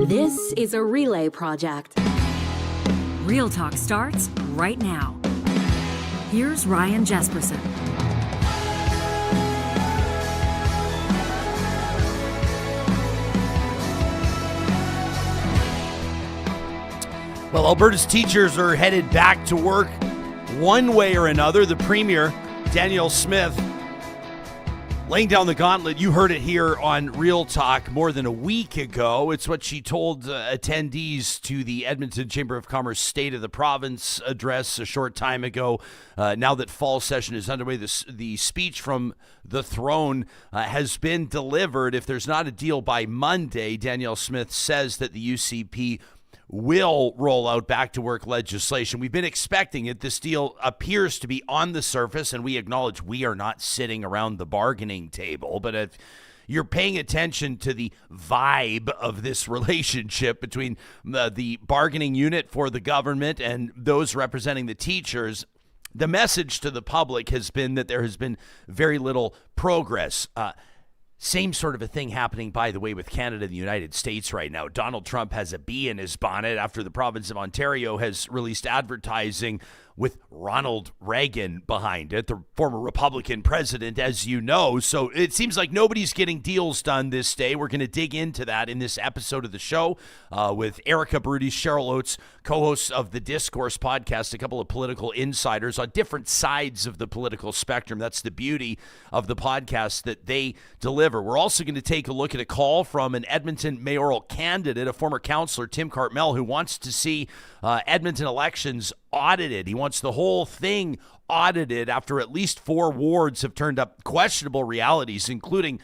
This is a relay project. Real Talk starts right now. Here's Ryan Jesperson. Well, Alberta's teachers are headed back to work one way or another. The Premier, Danielle Smith, laying down the gauntlet. You heard it here on Real Talk more than a week ago. It's what she told attendees to the Edmonton Chamber of Commerce State of the Province address a short time ago. Now that fall session is underway, the speech from the throne has been delivered. If there's not a deal by Monday, Danielle Smith says that the UCP will roll out back-to-work legislation. We've been expecting it. This deal appears to be on the surface, and we acknowledge we are not sitting around the bargaining table. But if you're paying attention to the vibe of this relationship between the bargaining unit for the government and those representing the teachers, the message to the public has been that there has been very little progress. Same sort of a thing happening, by the way, with Canada and the United States right now. Donald Trump has a bee in his bonnet after the province of Ontario has released advertising with Ronald Reagan behind it, the former Republican president, as you know. So it seems like nobody's getting deals done this day. We're going to dig into that in this episode of the show with Erika, Barootes, Cheryl, Oates, co-hosts of the Discourse podcast, a couple of political insiders on different sides of the political spectrum. That's the beauty of the podcast that they deliver. We're also going to take a look at a call from an Edmonton mayoral candidate, a former councillor, Tim Cartmel, who wants to see Edmonton elections audited. He wants the whole thing audited after at least 4 wards have turned up questionable realities, including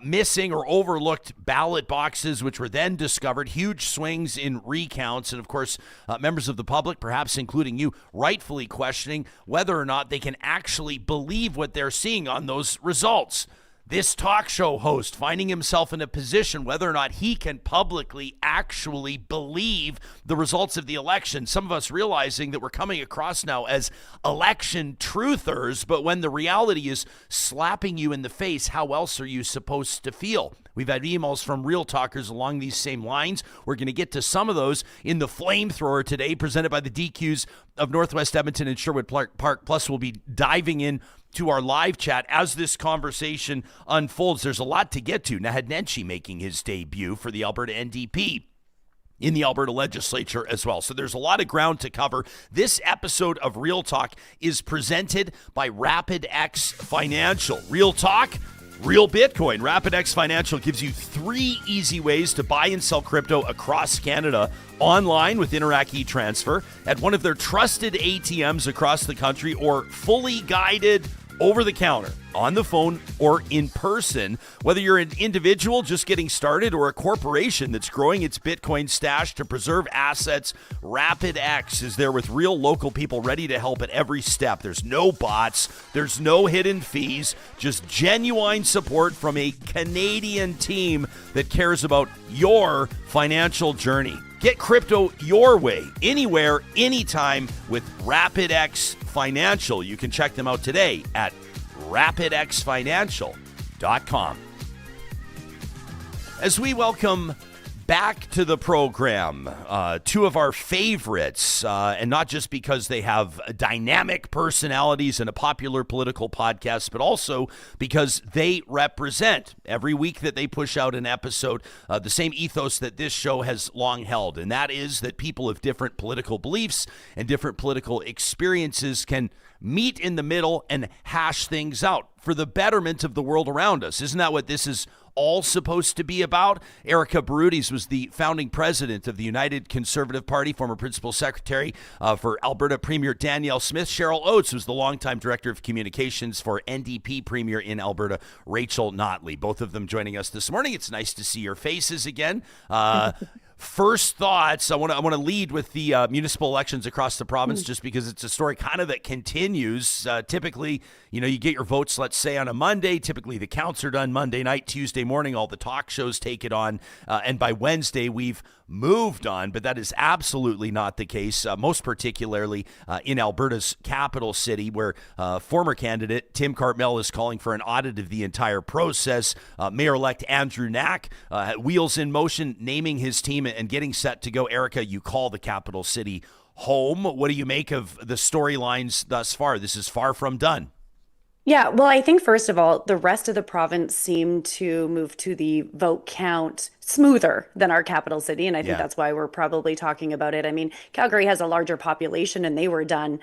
missing or overlooked ballot boxes, which were then discovered, huge swings in recounts, and of course, members of the public, perhaps including you, rightfully questioning whether or not they can actually believe what they're seeing on those results. This talk show host finding himself in a position whether or not he can publicly actually believe the results of the election. Some of us realizing that we're coming across now as election truthers, but when the reality is slapping you in the face, how else are you supposed to feel? We've had emails from Real Talkers along these same lines. We're going to get to some of those in the flamethrower today, presented by the DQs of Northwest Edmonton and Sherwood Park. Plus, we'll be diving in to our live chat as this conversation unfolds. There's a lot to get to. Now, had Nenshi making his debut for the Alberta NDP in the Alberta Legislature as well. So there's a lot of ground to cover. This episode of Real Talk is presented by RapidX Financial. Real Talk, real Bitcoin. RapidX Financial gives you 3 easy ways to buy and sell crypto across Canada online with Interac e-Transfer, at one of their trusted ATMs across the country, or fully guided over the counter, on the phone, or in person. Whether you're an individual just getting started or a corporation that's growing its Bitcoin stash to preserve assets, RapidX is there with real local people ready to help at every step. There's no bots, there's no hidden fees, just genuine support from a Canadian team that cares about your financial journey. Get crypto your way, anywhere, anytime with RapidX Financial. You can check them out today at rapidxfinancial.com. As we welcome back to the program, 2 of our favorites, and not just because they have dynamic personalities and a popular political podcast, but also because they represent, every week that they push out an episode, the same ethos that this show has long held, and that is that people of different political beliefs and different political experiences can meet in the middle and hash things out for the betterment of the world around us. Isn't that what this is all supposed to be about? Erika Barootes was the founding president of the United Conservative Party, former principal secretary for Alberta Premier Danielle Smith. Cheryl Oates was the longtime director of communications for NDP Premier in Alberta, Rachel Notley. Both of them joining us this morning. It's nice to see your faces again. First thoughts, I want to lead with the municipal elections across the province, just because it's a story kind of that continues. Typically, you get your votes, let's say, on a Monday. Typically, the counts are done Monday night, Tuesday morning. All the talk shows take it on. And by Wednesday, we've moved on, but that is absolutely not the case, most particularly in Alberta's capital city, where former candidate Tim Cartmel is calling for an audit of the entire process. Mayor-elect Andrew Knack, wheels in motion, naming his team and getting set to go. Erika, you call the capital city home. What do you make of the storylines thus far? This is far from done. Yeah, well, I think first of all, the rest of the province seemed to move to the vote count smoother than our capital city. And I think that's why we're probably talking about it. I mean, Calgary has a larger population and they were done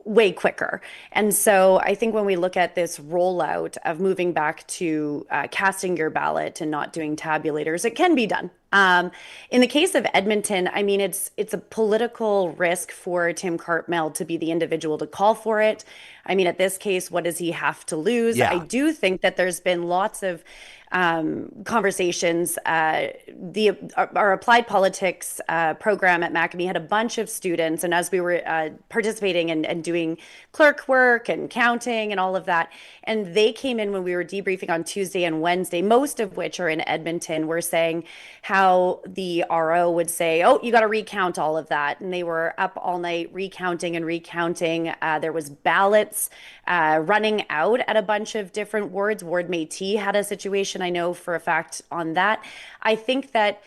way quicker. And so I think when we look at this rollout of moving back to casting your ballot and not doing tabulators, it can be done. In the case of Edmonton, I mean, it's a political risk for Tim Cartmel to be the individual to call for it. I mean, at this case, what does he have to lose? I do think that there's been lots of conversations. Our applied politics program at Maccabee had a bunch of students, and as we were participating and doing clerk work and counting and all of that, and they came in when we were debriefing on Tuesday and Wednesday, most of which are in Edmonton, were saying how the RO would say, oh, you got to recount all of that. And they were up all night recounting and recounting. There was ballots running out at a bunch of different wards. Ward Métis had a situation, I know for a fact, on that. I think that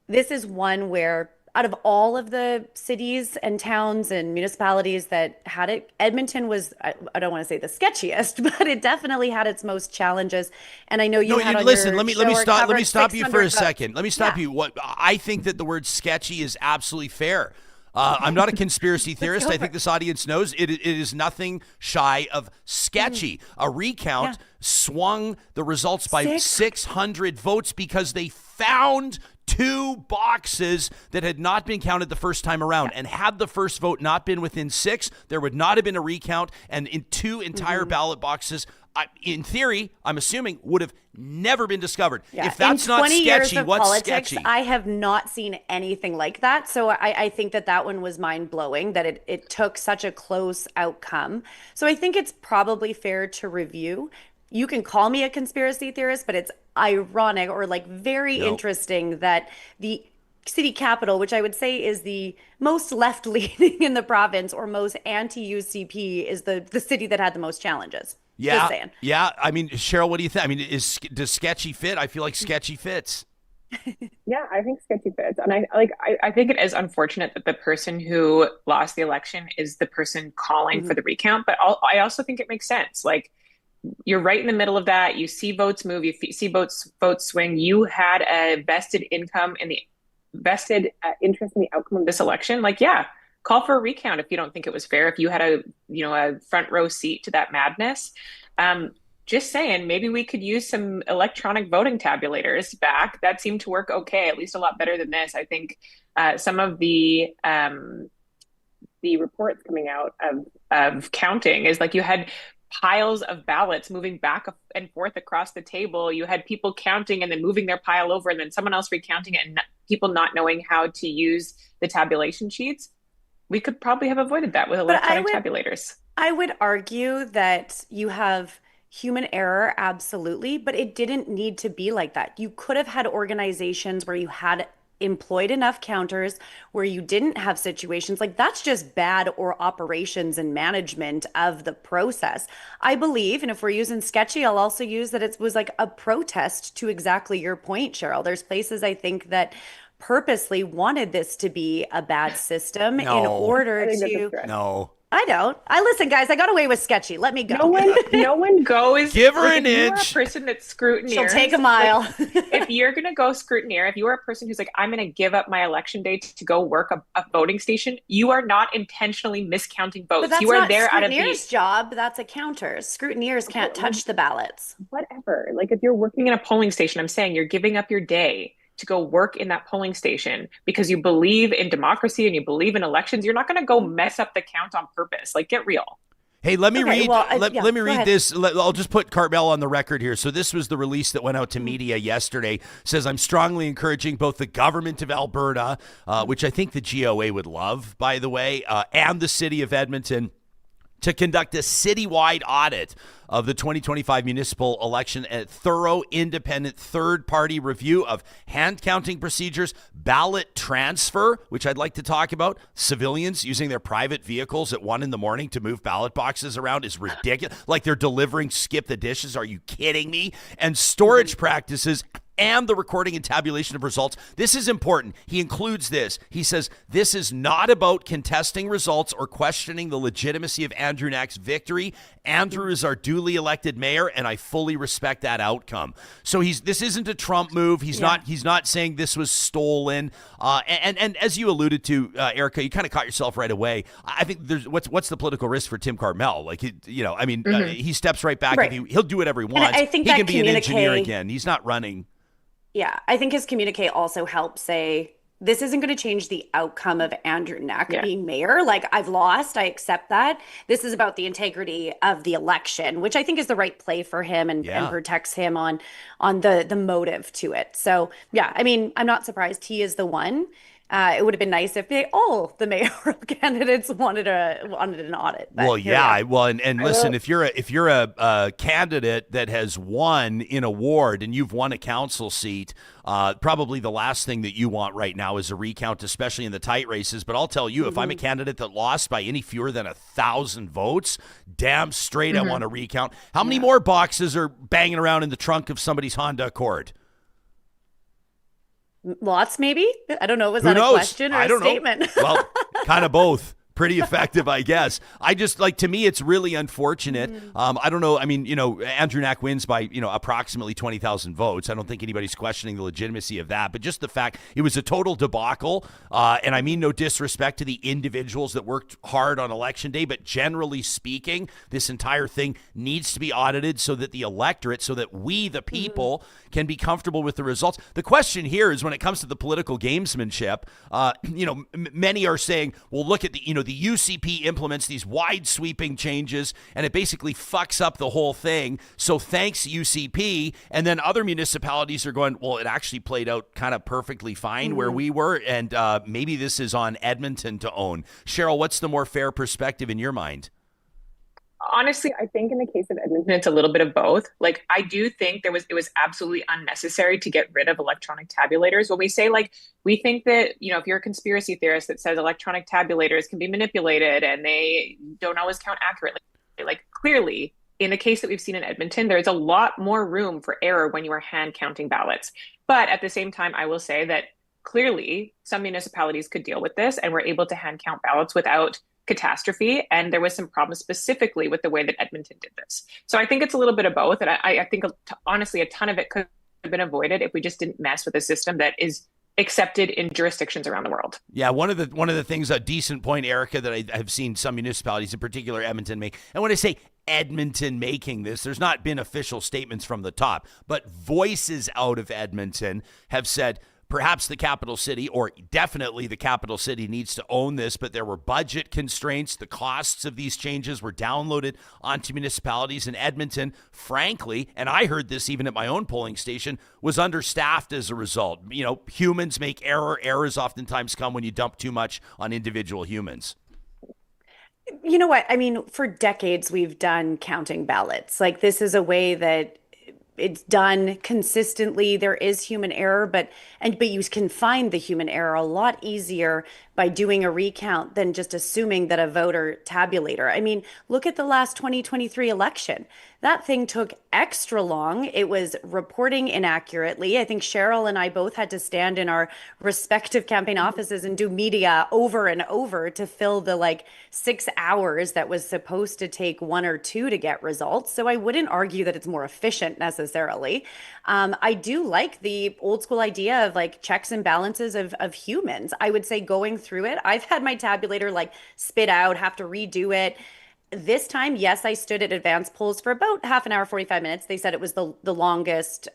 this is one where out of all of the cities and towns and municipalities that had it, Edmonton was, I don't want to say the sketchiest, but it definitely had its most challenges. And I know you had on listen, your let me stop you for a votes. second. Let me stop you. What I think that the word sketchy is absolutely fair. I'm not a conspiracy theorist. I think this audience knows it is nothing shy of sketchy. A recount swung the results by 600 votes because they found two boxes that had not been counted the first time around. And had the first vote not been within 6, there would not have been a recount. And in 2 entire ballot boxes, in theory, I'm assuming, would have never been discovered. If that's not sketchy, what's politics, sketchy? I have not seen anything like that. So I think that one was mind-blowing, that it took such a close outcome. So I think it's probably fair to review. You can call me a conspiracy theorist, but it's ironic or like very interesting that the city capital, which I would say is the most left-leaning in the province or most anti-UCP, is the city that had the most challenges. Just saying. Yeah. I mean, Cheryl, what do you think? I mean, does sketchy fit? I feel like sketchy fits. Yeah, I think sketchy fits. And I think it is unfortunate that the person who lost the election is the person calling for the recount. But I also think it makes sense. Like, you're right in the middle of that. You see votes move. You see votes swing. You had a vested income in the vested interest in the outcome of this election. Like, call for a recount if you don't think it was fair. If you had a front row seat to that madness. Just saying, maybe we could use some electronic voting tabulators back. That seemed to work okay, at least a lot better than this. I think some of the reports coming out of counting is like you had piles of ballots moving back and forth across the table. You had people counting and then moving their pile over and then someone else recounting it, and people not knowing how to use the tabulation sheets. We could probably have avoided that with electronic tabulators. I would argue that you have human error, absolutely, but it didn't need to be like that. You could have had organizations where you had employed enough counters, where you didn't have situations like that's just bad or operations and management of the process. I believe, and if we're using sketchy, I'll also use that it was like a protest to exactly your point, Cheryl. There's places I think that purposely wanted this to be a bad system in order to. No. I don't. Listen, guys, I got away with sketchy. Let me go. No one goes. Give her an inch. You're a person that's scrutineers. She'll take a mile. If you're going to go scrutineer, if you are a person who's like, I'm going to give up my election day to go work a voting station, you are not intentionally miscounting votes. But that's you are not there out of scrutineer's job. That's a counter's. Scrutineers can't touch the ballots. Whatever. Like, if you're working in a polling station, I'm saying you're giving up your day to go work in that polling station because you believe in democracy and you believe in elections. You're not going to go mess up the count on purpose. Like, get real. Hey, let me read. Let me read ahead. this. I'll just put Cartmel on the record here. So this was the release that went out to media yesterday. It says, I'm strongly encouraging both the government of Alberta, which I think the GOA would love, by the way, and the city of Edmonton to conduct a citywide audit of the 2025 municipal election, a thorough, independent, third-party review of hand counting procedures, ballot transfer, which I'd like to talk about. Civilians using their private vehicles at 1 a.m. to move ballot boxes around is ridiculous. Like they're delivering skip the dishes. Are you kidding me? And storage practices and the recording and tabulation of results. This is important. He includes this. He says, this is not about contesting results or questioning the legitimacy of Andrew Knack's victory. Andrew is our duly elected mayor, and I fully respect that outcome. So this isn't a Trump move. He's not saying this was stolen. And as you alluded to, Erika, you kind of caught yourself right away. I think there's what's the political risk for Tim Carmel? Like, he steps right back. Right. He'll do whatever he wants. I think he that can be an engineer again. He's not running. Yeah, I think his communique also helps say, this isn't going to change the outcome of Andrew Knack being mayor. Like, I've lost. I accept that. This is about the integrity of the election, which I think is the right play for him and protects him on the motive to it. So, yeah, I mean, I'm not surprised he is the one. It would have been nice if all the mayoral candidates wanted an audit. Well, yeah. Well, and listen, if you're a candidate that has won in a ward and you've won a council seat, probably the last thing that you want right now is a recount, especially in the tight races. But I'll tell you, if I'm a candidate that lost by any fewer than 1,000 votes, damn straight I want a recount. How many more boxes are banging around in the trunk of somebody's Honda Accord? Lots, maybe? I don't know. Was that a question or a statement? Well, kind of both. Pretty effective, I guess. I just to me, it's really unfortunate. I don't know. I mean, Andrew Knack wins by, approximately 20,000 votes. I don't think anybody's questioning the legitimacy of that, but just the fact it was a total debacle. And I mean, no disrespect to the individuals that worked hard on election day, but generally speaking, this entire thing needs to be audited so that the electorate, so that we, the people, can be comfortable with the results. The question here is when it comes to the political gamesmanship, many are saying, well, look at the UCP implements these wide sweeping changes and it basically fucks up the whole thing. So thanks UCP. And then other municipalities are going, well, it actually played out kind of perfectly fine where we were. And maybe this is on Edmonton to own. Cheryl, what's the more fair perspective in your mind? Honestly, I think in the case of Edmonton, it's a little bit of both. Like, I do think it was absolutely unnecessary to get rid of electronic tabulators. When we say, we think that, if you're a conspiracy theorist that says electronic tabulators can be manipulated and they don't always count accurately, clearly, in the case that we've seen in Edmonton, there's a lot more room for error when you are hand counting ballots. But at the same time, I will say that clearly some municipalities could deal with this and were able to hand count ballots without catastrophe, and there was some problems specifically with the way that Edmonton did this. So I think it's a little bit of both, and I think honestly a ton of it could have been avoided if we just didn't mess with a system that is accepted in jurisdictions around the world. Yeah, one of the things, a decent point, Erika, that I have seen some municipalities, in particular Edmonton, make, and when I say Edmonton making this, there's not been official statements from the top, but voices out of Edmonton have said, perhaps the capital city, or definitely the capital city, needs to own this, but there were budget constraints. The costs of these changes were downloaded onto municipalities, in Edmonton, frankly, and I heard this even at my own polling station, was understaffed as a result. Humans make error. Errors oftentimes come when you dump too much on individual humans. You know what? I mean, for decades, we've done counting ballots. This is a way that it's done consistently. There is human error, but you can find the human error a lot easier by doing a recount than just assuming that a voter tabulator. I mean, look at the last 2023 election. That thing took extra long. It was reporting inaccurately. I think Cheryl and I both had to stand in our respective campaign offices and do media over and over to fill the 6 hours that was supposed to take 1 or 2 to get results. So I wouldn't argue that it's more efficient necessarily. I do like the old school idea of checks and balances of humans. I would say going through it, I've had my tabulator spit out, have to redo it. This time, yes, I stood at advance polls for about half an hour, 45 minutes. They said it was the longest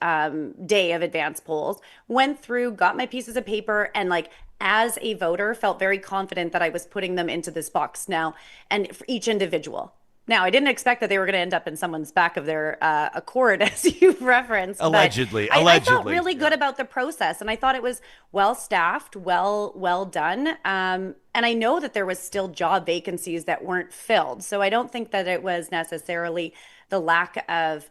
day of advance polls. Went through, got my pieces of paper, and as a voter, felt very confident that I was putting them into this box now, and for each individual. Now, I didn't expect that they were going to end up in someone's back of their Accord, as you referenced. Allegedly. I felt really good about the process, and I thought it was well staffed, well done. And I know that there was still job vacancies that weren't filled. So I don't think that it was necessarily the lack of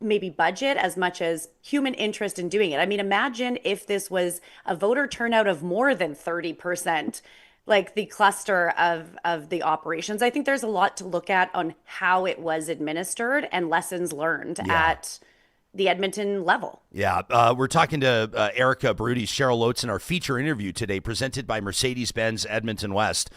maybe budget as much as human interest in doing it. I mean, imagine if this was a voter turnout of more than 30%. Like the cluster of the operations. I think there's a lot to look at on how it was administered and lessons learned at the Edmonton level. Yeah, we're talking to Erika, Barootes, Cheryl, Oates in our feature interview today presented by Mercedes-Benz Edmonton West.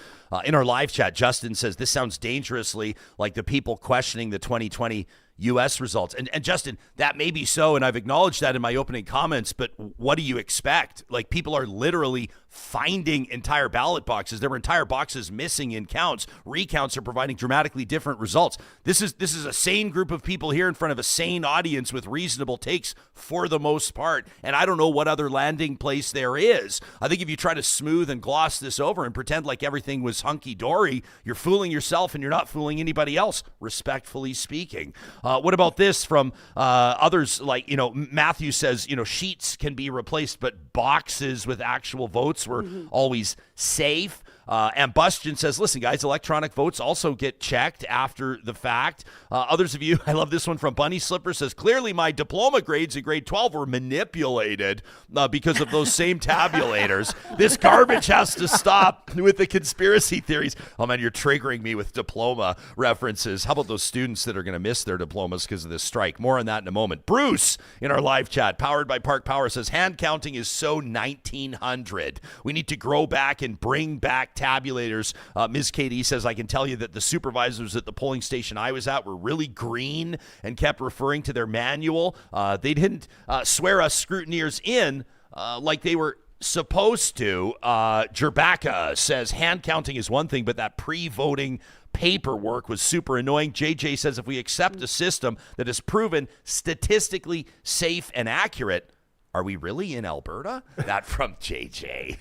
In our live chat, Justin says, this sounds dangerously like the people questioning the 2020 U.S. results. And Justin, that may be so, and I've acknowledged that in my opening comments, but what do you expect? Like, people are literally finding entire ballot boxes. There were entire boxes missing in counts. Recounts are providing dramatically different results. This is a sane group of people here in front of a sane audience with reasonable takes for the most part, and I don't know what other landing place there is. I think if you try to smooth and gloss this over and pretend like everything was hunky-dory, you're fooling yourself and you're not fooling anybody else, respectfully speaking. What about this from others? Like, Matthew says, sheets can be replaced, but boxes with actual votes were always safe. And Bustion says, listen, guys, electronic votes also get checked after the fact. Others of you, I love this one from Bunny Slipper, says, clearly my diploma grades in grade 12 were manipulated because of those same tabulators. This garbage has to stop with the conspiracy theories. Oh, man, you're triggering me with diploma references. How about those students that are going to miss their diplomas because of this strike? More on that in a moment. Bruce, in our live chat, powered by Park Power, says, hand counting is so 1900. We need to grow back and bring back tabulators. Ms. KD says, I can tell you that the supervisors at the polling station I was at were really green and kept referring to their manual. They didn't swear us scrutineers in like they were supposed to. Jerbacca says, hand counting is one thing, but that pre-voting paperwork was super annoying. JJ says, if we accept a system that is proven statistically safe and accurate, are we really in Alberta? That from JJ.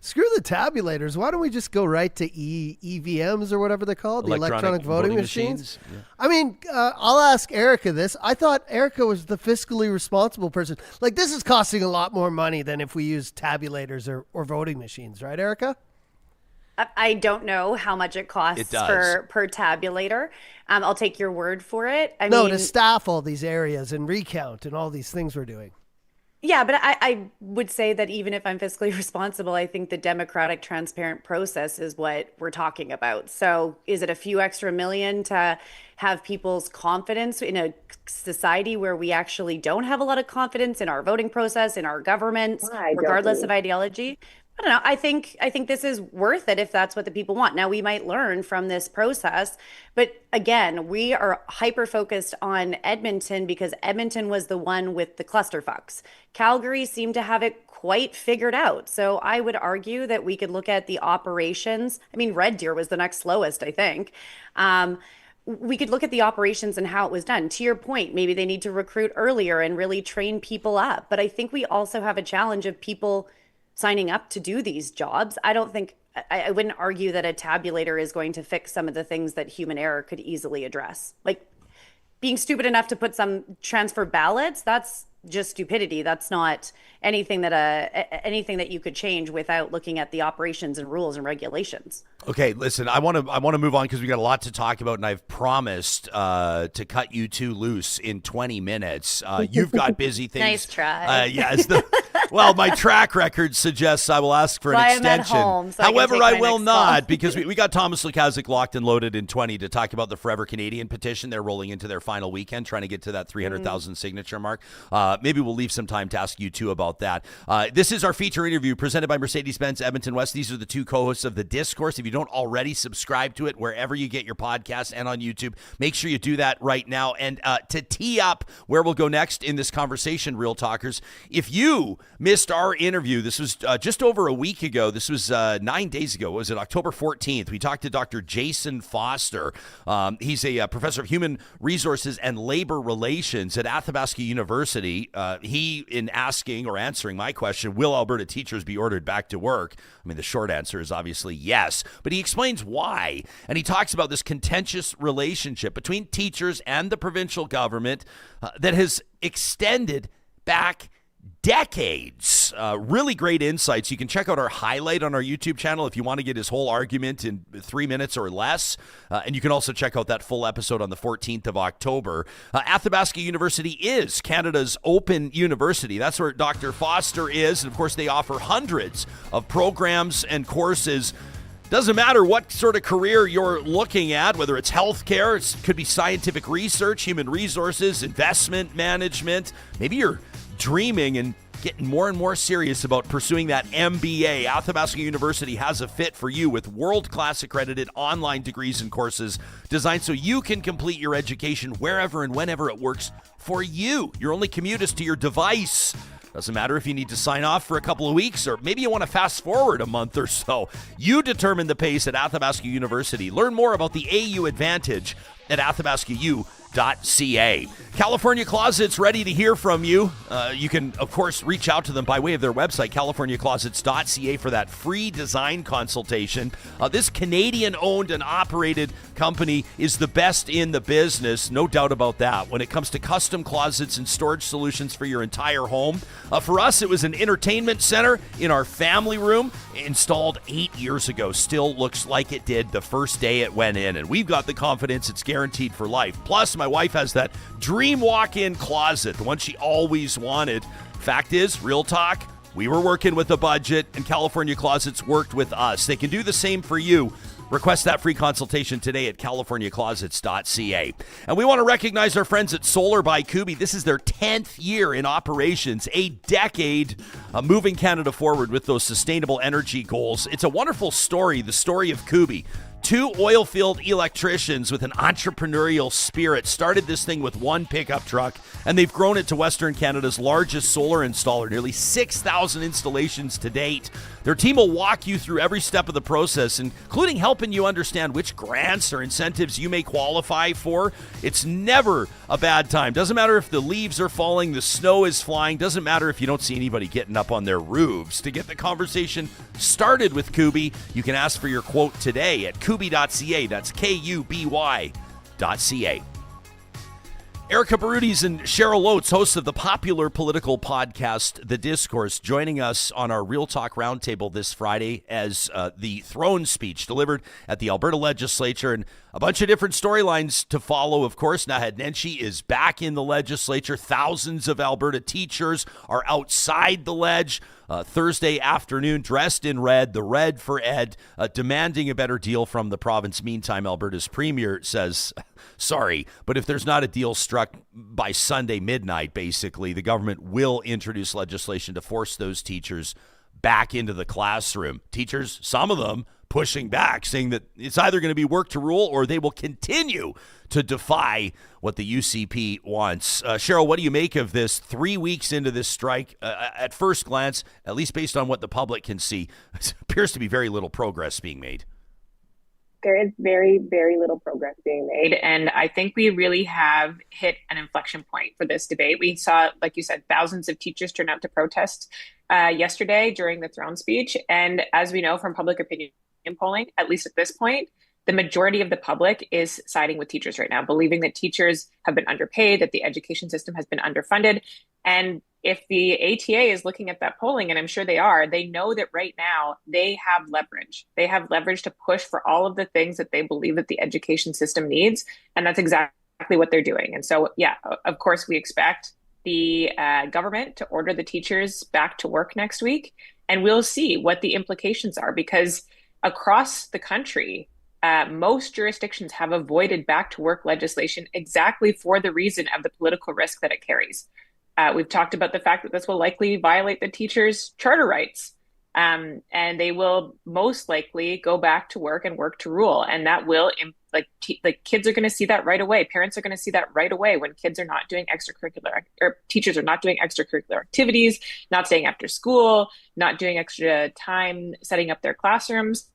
Screw the tabulators. Why don't we just go right to EVMs or whatever they're called? The electronic voting machines? Yeah. I mean, I'll ask Erika this. I thought Erika was the fiscally responsible person. Like, this is costing a lot more money than if we use tabulators or voting machines, right, Erika? I don't know how much it costs per tabulator. I'll take your word for it. I mean, to staff all these areas and recount and all these things we're doing. Yeah, but I would say that even if I'm fiscally responsible, I think the democratic, transparent process is what we're talking about. So is it a few extra million to have people's confidence in a society where we actually don't have a lot of confidence in our voting process, in our governments, regardless of ideology? I don't know. I think this is worth it if that's what the people want. Now, we might learn from this process, but again, we are hyper focused on Edmonton because Edmonton was the one with the clusterfucks. Calgary seemed to have it quite figured out. So I would argue that we could look at the operations. I mean, Red Deer was the next slowest, I think. We could look at the operations and how it was done. To your point, maybe they need to recruit earlier and really train people up. But I think we also have a challenge of people signing up to do these jobs. I wouldn't argue that a tabulator is going to fix some of the things that human error could easily address. Like being stupid enough to put some transfer ballots, that's just stupidity. That's not anything that you could change without looking at the operations and rules and regulations. Okay, listen, I want to move on because we got a lot to talk about, and I've promised to cut you two loose in 20 minutes. You've got busy things. Nice try. Yes. Well, my track record suggests I will ask for an extension. I'm at home, so However, I will not call. because we got Thomas Lukaszuk locked and loaded in 20 to talk about the Forever Canadian petition. They're rolling into their final weekend, trying to get to that 300,000 signature mark. Maybe we'll leave some time to ask you two about that. This is our feature interview presented by Mercedes-Benz Edmonton West. These are the two co-hosts of The Discourse. If you don't already subscribe to it wherever you get your podcasts and on YouTube, make sure you do that right now. And to tee up where we'll go next in this conversation, Real Talkers, if you missed our interview, this was just over a week ago. This was 9 days ago. Was it October 14th? We talked to Dr. Jason Foster. He's a professor of human resources and labor relations at Athabasca University. He, in asking or answering my question, will Alberta teachers be ordered back to work? I mean, the short answer is obviously yes, but he explains why. And he talks about this contentious relationship between teachers and the provincial government that has extended back decades. Really great insights. You can check out our highlight on our YouTube channel if you want to get his whole argument in 3 minutes or less. And you can also check out that full episode on the 14th of October. Athabasca University is Canada's open university. That's where Dr. Foster is. And of course, they offer hundreds of programs and courses. Doesn't matter what sort of career you're looking at, whether it's healthcare, it could be scientific research, human resources, investment management. Maybe you're dreaming and getting more and more serious about pursuing that MBA. Athabasca University has a fit for you with world-class accredited online degrees and courses designed so you can complete your education wherever and whenever it works for you. Your only commute is to your device. Doesn't matter if you need to sign off for a couple of weeks or maybe you want to fast forward a month or so. You determine the pace at Athabasca University. Learn more about the AU Advantage at athabascau.ca. California Closets ready to hear from you. You can, of course, reach out to them by way of their website, californiaclosets.ca, for that free design consultation. This Canadian-owned and operated company is the best in the business, no doubt about that, when it comes to custom closets and storage solutions for your entire home. For us, it was an entertainment center in our family room, installed 8 years ago. Still looks like it did the first day it went in, and we've got the confidence it's guaranteed for life. Plus, my wife has that dream walk-in closet, the one she always wanted. Fact is, real talk, we were working with a budget, and California Closets worked with us. They can do the same for you. Request that free consultation today at californiaclosets.ca. And we want to recognize our friends at Solar by Kuby. This is their 10th year in operations, a decade moving Canada forward with those sustainable energy goals. It's a wonderful story, the story of Kuby. Two oil-field electricians with an entrepreneurial spirit started this thing with one pickup truck, and they've grown it to Western Canada's largest solar installer, nearly 6,000 installations to date. Their team will walk you through every step of the process, including helping you understand which grants or incentives you may qualify for. It's never a bad time. Doesn't matter if the leaves are falling, the snow is flying. Doesn't matter if you don't see anybody getting up on their roofs. To get the conversation started with Kuby, you can ask for your quote today at kuby.ca. That's Kuby.ca. Erika, Barootes, and Cheryl Oates, hosts of the popular political podcast The Discourse, joining us on our Real Talk Roundtable this Friday as the throne speech delivered at the Alberta Legislature, and a bunch of different storylines to follow, of course. Naheed Nenshi is back in the Legislature. Thousands of Alberta teachers are outside the Ledge Thursday afternoon, dressed in red, the red for Ed, demanding a better deal from the province. Meantime, Alberta's premier says, sorry, but if there's not a deal struck by Sunday midnight, basically, the government will introduce legislation to force those teachers back into the classroom. Teachers, some of them, pushing back, saying that it's either going to be work to rule or they will continue to defy what the UCP wants. Cheryl, what do you make of this 3 weeks into this strike? At first glance, at least based on what the public can see, it appears to be very little progress being made. There is very, very little progress being made. And I think we really have hit an inflection point for this debate. We saw, like you said, thousands of teachers turn out to protest yesterday during the throne speech. And as we know from public opinion polling, at least at this point, the majority of the public is siding with teachers right now, believing that teachers have been underpaid, that the education system has been underfunded. And if the ATA is looking at that polling, and I'm sure they are, they know that right now they have leverage. They have leverage to push for all of the things that they believe that the education system needs. And that's exactly what they're doing. And so, yeah, of course, we expect the government to order the teachers back to work next week. And we'll see what the implications are, because across the country, most jurisdictions have avoided back to work legislation exactly for the reason of the political risk that it carries. We've talked about the fact that this will likely violate the teachers' charter rights, and they will most likely go back to work and work to rule. And that will like kids are going to see that right away. Parents are going to see that right away when kids are not doing extracurricular, or teachers are not doing extracurricular activities, not staying after school, not doing extra time setting up their classrooms.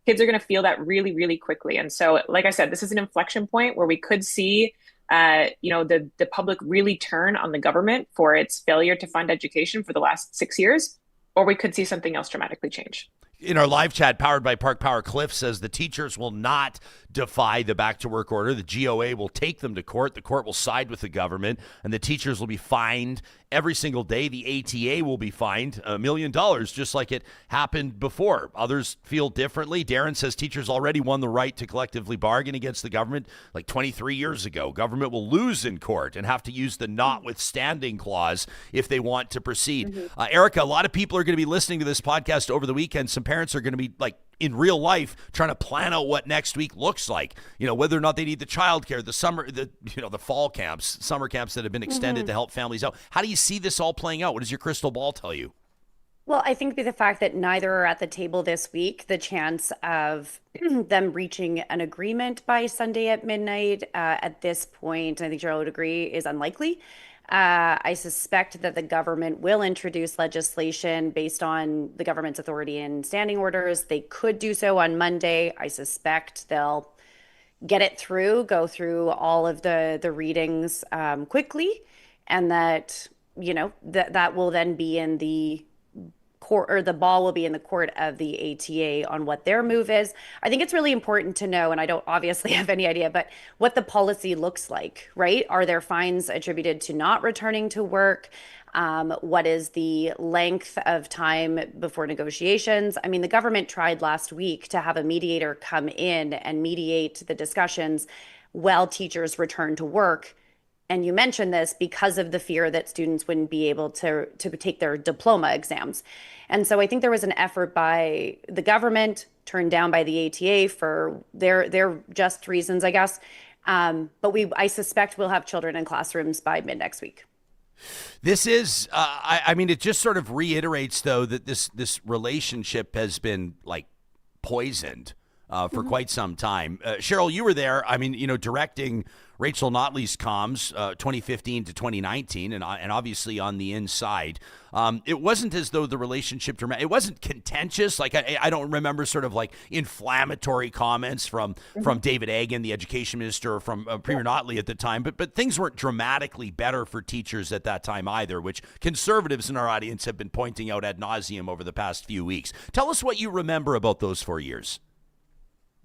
Kids are going to feel that really, really quickly. And so, like I said, this is an inflection point where we could see the public really turn on the government for its failure to fund education for the last 6 years, or we could see something else dramatically change. In our live chat, powered by Park Power, Cliff says the teachers will not defy the back to work order. The GOA will take them to court. The court will side with the government, and the teachers will be fined every single day. The ATA will be fined $1 million, just like it happened before. Others feel differently. Darren says teachers already won the right to collectively bargain against the government like 23 years ago. Government will lose in court and have to use the notwithstanding clause if they want to proceed. Erika, a lot of people are going to be listening to this podcast over the weekend. Some parents are going to be like in real life trying to plan out what next week looks like, whether or not they need the childcare, the fall camps, summer camps that have been extended to help families out. How do you see this all playing out? What does your crystal ball tell you? Well, I think the fact that neither are at the table this week, the chance of them reaching an agreement by Sunday at midnight at this point, I think Cheryl would agree, is unlikely. I suspect that the government will introduce legislation based on the government's authority and standing orders. They could do so on Monday. I suspect they'll get it through, go through all of the readings quickly, and that that will then be in the court, or the ball will be in the court of the ATA on what their move is. I think it's really important to know, and I don't obviously have any idea, but what the policy looks like, right? Are there fines attributed to not returning to work? What is the length of time before negotiations? I mean, the government tried last week to have a mediator come in and mediate the discussions while teachers return to work. And you mentioned this because of the fear that students wouldn't be able to take their diploma exams. And so I think there was an effort by the government, turned down by the ATA for their just reasons, I guess. But I suspect we'll have children in classrooms by mid next week. This is, I mean, it just sort of reiterates, though, that this relationship has been like poisoned for quite some time. Cheryl, you were there. I mean, directing Rachel Notley's comms 2015 to 2019, and obviously on the inside. It wasn't as though the relationship, it wasn't contentious. Like I don't remember sort of like inflammatory comments from David Agin, the education minister, or from Premier Notley at the time. But things weren't dramatically better for teachers at that time either, which conservatives in our audience have been pointing out ad nauseum over the past few weeks. Tell us what you remember about those 4 years.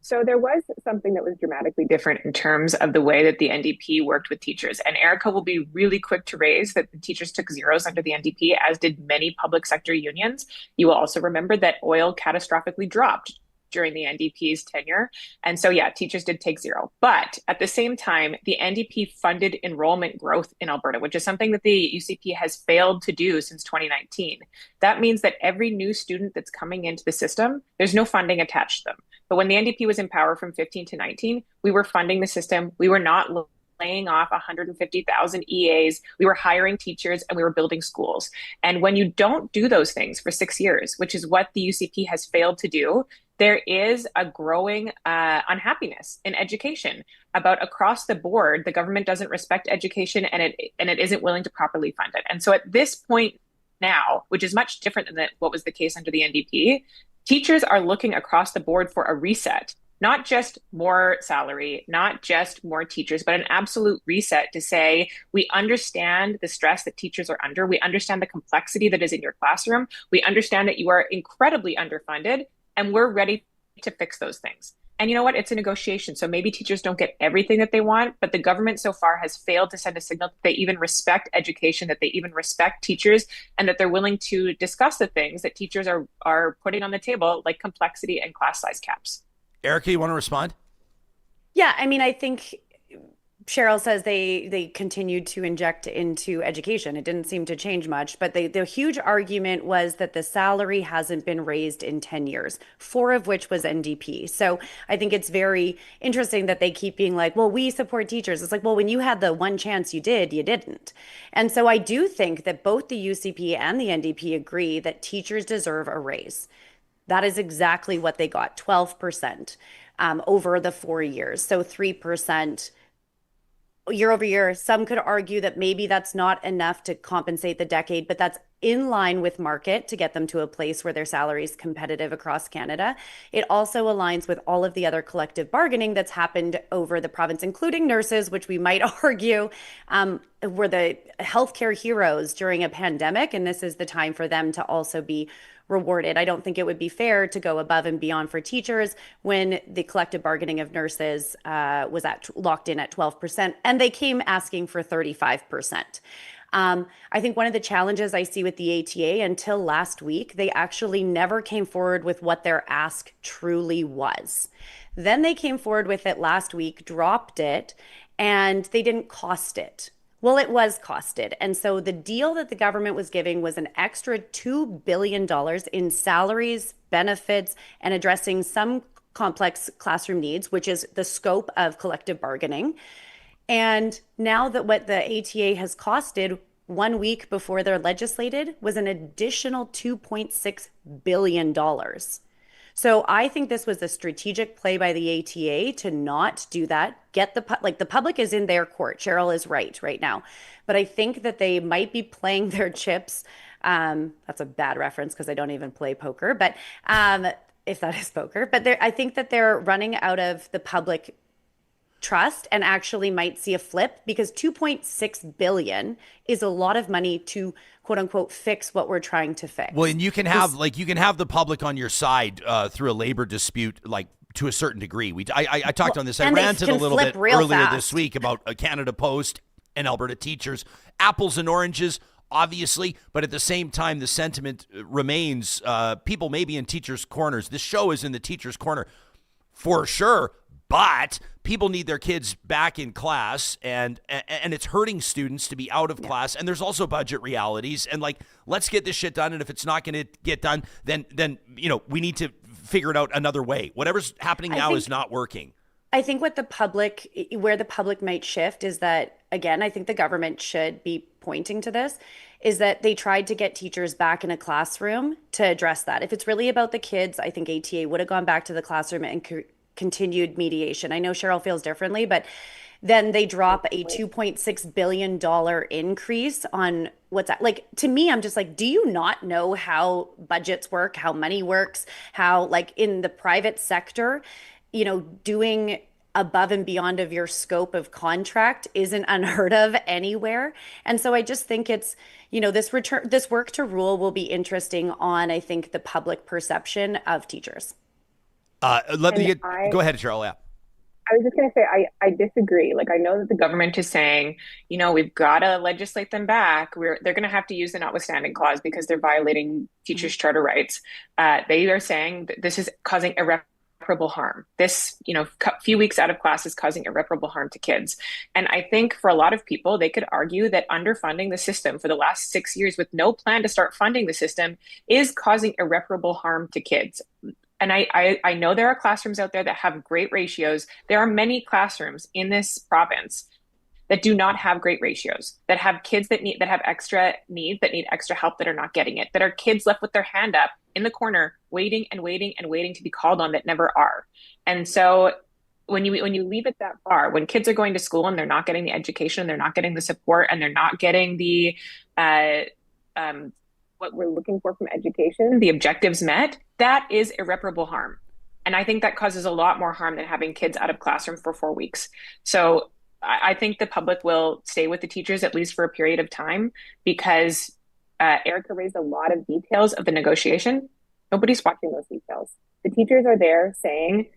So there was something that was dramatically different in terms of the way that the NDP worked with teachers. And Erika will be really quick to raise that the teachers took zeros under the NDP, as did many public sector unions. You will also remember that oil catastrophically dropped during the NDP's tenure. And so, yeah, teachers did take zero. But at the same time, the NDP funded enrollment growth in Alberta, which is something that the UCP has failed to do since 2019. That means that every new student that's coming into the system, there's no funding attached to them. But when the NDP was in power from 15 to 19, we were funding the system. We were not laying off 150,000 EAs. We were hiring teachers and we were building schools. And when you don't do those things for 6 years, which is what the UCP has failed to do, there is a growing unhappiness in education about across the board. The government doesn't respect education and it isn't willing to properly fund it. And so at this point now, which is much different than what was the case under the NDP, teachers are looking across the board for a reset, not just more salary, not just more teachers, but an absolute reset to say, we understand the stress that teachers are under. We understand the complexity that is in your classroom. We understand that you are incredibly underfunded, and we're ready to fix those things. And you know what? It's a negotiation. So maybe teachers don't get everything that they want, but the government so far has failed to send a signal that they even respect education, that they even respect teachers, and that they're willing to discuss the things that teachers are putting on the table, like complexity and class size caps. Erika, you want to respond? Yeah, I mean, I think Cheryl says they continued to inject into education. It didn't seem to change much, but the huge argument was that the salary hasn't been raised in 10 years, 4 of which was NDP. So I think it's very interesting that they keep being like, well, we support teachers. It's like, well, when you had the one chance you didn't. And so I do think that both the UCP and the NDP agree that teachers deserve a raise. That is exactly what they got, 12%. over the 4 years. So 3% year over year. Some could argue that maybe that's not enough to compensate the decade, but that's in line with market to get them to a place where their salary is competitive across Canada. It also aligns with all of the other collective bargaining that's happened over the province, including nurses, which we might argue were the healthcare heroes during a pandemic. And this is the time for them to also be rewarded. I don't think it would be fair to go above and beyond for teachers when the collective bargaining of nurses was locked in at 12%, and they came asking for 35%. I think one of the challenges I see with the ATA until last week, they actually never came forward with what their ask truly was. Then they came forward with it last week, dropped it, and they didn't cost it. Well, it was costed. And so the deal that the government was giving was an extra $2 billion in salaries, benefits, and addressing some complex classroom needs, which is the scope of collective bargaining. And now that what the ATA has costed 1 week before they're legislated was an additional $2.6 billion. So I think this was a strategic play by the ATA to not do that. The public is in their court. Cheryl is right now. But I think that they might be playing their chips. That's a bad reference because I don't even play poker, but if that is poker. But I think that they're running out of the public trust and actually might see a flip, because $2.6 billion is a lot of money to quote unquote fix what we're trying to fix. Well, and you can have the public on your side through a labor dispute, like to a certain degree. I talked on this. I ranted a little bit earlier this week about Canada Post and Alberta teachers, apples and oranges, obviously, but at the same time, the sentiment remains people may be in teachers' corners. This show is in the teachers' corner for sure. But people need their kids back in class, and it's hurting students to be out of class. And there's also budget realities. And let's get this shit done. And if it's not going to get done, then we need to figure it out another way. Whatever's happening now is not working. I think where the public might shift is that, again, I think the government should be pointing to this, is that they tried to get teachers back in a classroom to address that. If it's really about the kids, I think ATA would have gone back to the classroom and continued mediation. I know Cheryl feels differently, but then they drop a $2.6 billion increase on what's that? To me, I'm just do you not know how budgets work, how money works, how in the private sector, doing above and beyond of your scope of contract isn't unheard of anywhere. And so I just think it's, this work to rule will be interesting on, I think, the public perception of teachers. Go ahead, Cheryl. Yeah. I was just going to say, I disagree. I know that the government is saying, we've got to legislate them back. They're going to have to use the notwithstanding clause because they're violating teachers' charter rights. They are saying that this is causing irreparable harm. This, few weeks out of class is causing irreparable harm to kids. And I think for a lot of people, they could argue that underfunding the system for the last 6 years with no plan to start funding the system is causing irreparable harm to kids. And I know there are classrooms out there that have great ratios. There are many classrooms in this province that do not have great ratios, that have kids that have extra needs, that need extra help, that are not getting it, that are kids left with their hand up in the corner, waiting and waiting and waiting to be called on, that never are. And so when you leave it that far, when kids are going to school and they're not getting the education, they're not getting the support, and they're not getting the what we're looking for from education, the objectives met, that is irreparable harm. And I think that causes a lot more harm than having kids out of classroom for 4 weeks. So I think the public will stay with the teachers, at least for a period of time, because Erika raised a lot of details of the negotiation. Nobody's watching those details. The teachers are there saying,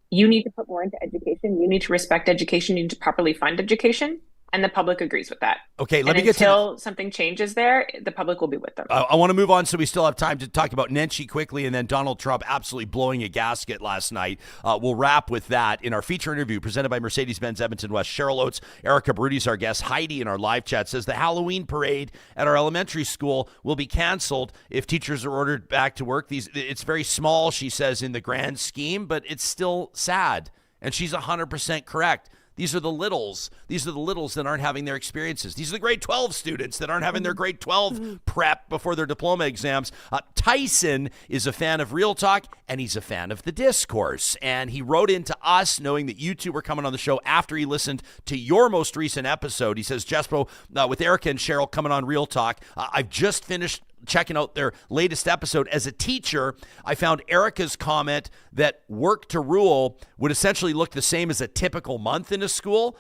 you need to put more into education. You need to respect education. You need to properly fund education. And the public agrees with that. Okay, until something changes there, the public will be with them. I want to move on so we still have time to talk about Nenshi quickly, and then Donald Trump absolutely blowing a gasket last night. We'll wrap with that in our feature interview presented by Mercedes-Benz Edmonton West. Cheryl Oates, Erika, Barootes, our guest. Heidi in our live chat says the Halloween parade at our elementary school will be canceled if teachers are ordered back to work. It's very small, she says, in the grand scheme, but it's still sad. And she's 100% correct. These are the littles. These are the littles that aren't having their experiences. These are the grade 12 students that aren't having their grade 12 prep before their diploma exams. Tyson is a fan of Real Talk, and he's a fan of the discourse. And he wrote into us knowing that you two were coming on the show after he listened to your most recent episode. He says, Jespo, with Erika and Cheryl coming on Real Talk, I've just finished checking out their latest episode. As a teacher, I found Erika's comment that work to rule would essentially look the same as a typical month in a school.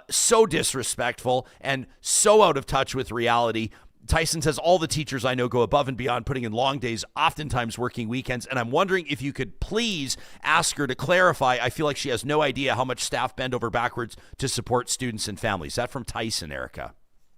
So disrespectful and so out of touch with reality. Tyson says all the teachers I know go above and beyond, putting in long days, oftentimes working weekends. And I'm wondering if you could please ask her to clarify. I feel like she has no idea how much staff bend over backwards to support students and families. Is that from Tyson, Erika?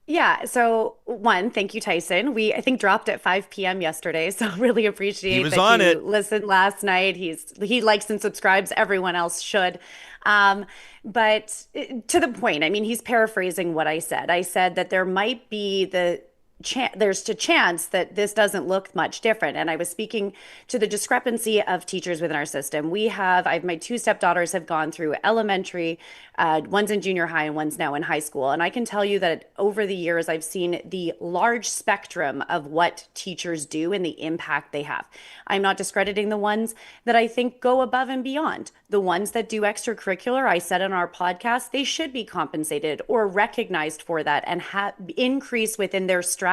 Yeah. So one, thank you, Tyson. We, I think, dropped at 5 p.m. yesterday. So really appreciate that you listened last night. He likes and subscribes. Everyone else should. But to the point, I mean, he's paraphrasing what I said. I said that there might be there's a chance that this doesn't look much different. And I was speaking to the discrepancy of teachers within our system. My two stepdaughters have gone through elementary, one's in junior high and one's now in high school. And I can tell you that over the years, I've seen the large spectrum of what teachers do and the impact they have. I'm not discrediting the ones that I think go above and beyond. The ones that do extracurricular, I said on our podcast, they should be compensated or recognized for that and increase within their stratas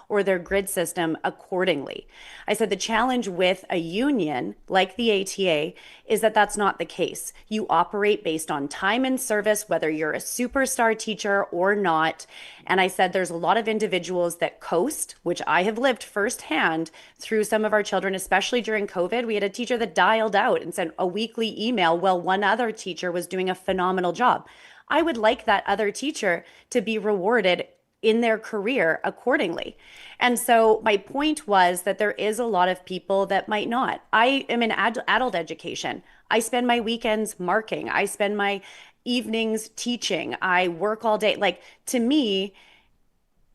or their grid system accordingly. I said the challenge with a union like the ATA is that that's not the case. You operate based on time and service, whether you're a superstar teacher or not. And I said there's a lot of individuals that coast, which I have lived firsthand through some of our children, especially during COVID. We had a teacher that dialed out and sent a weekly email while one other teacher was doing a phenomenal job. I would like that other teacher to be rewarded in their career accordingly. And so my point was that there is a lot of people that might not. I am in adult education. I spend my weekends marking. I spend my evenings teaching. I work all day. Like, to me,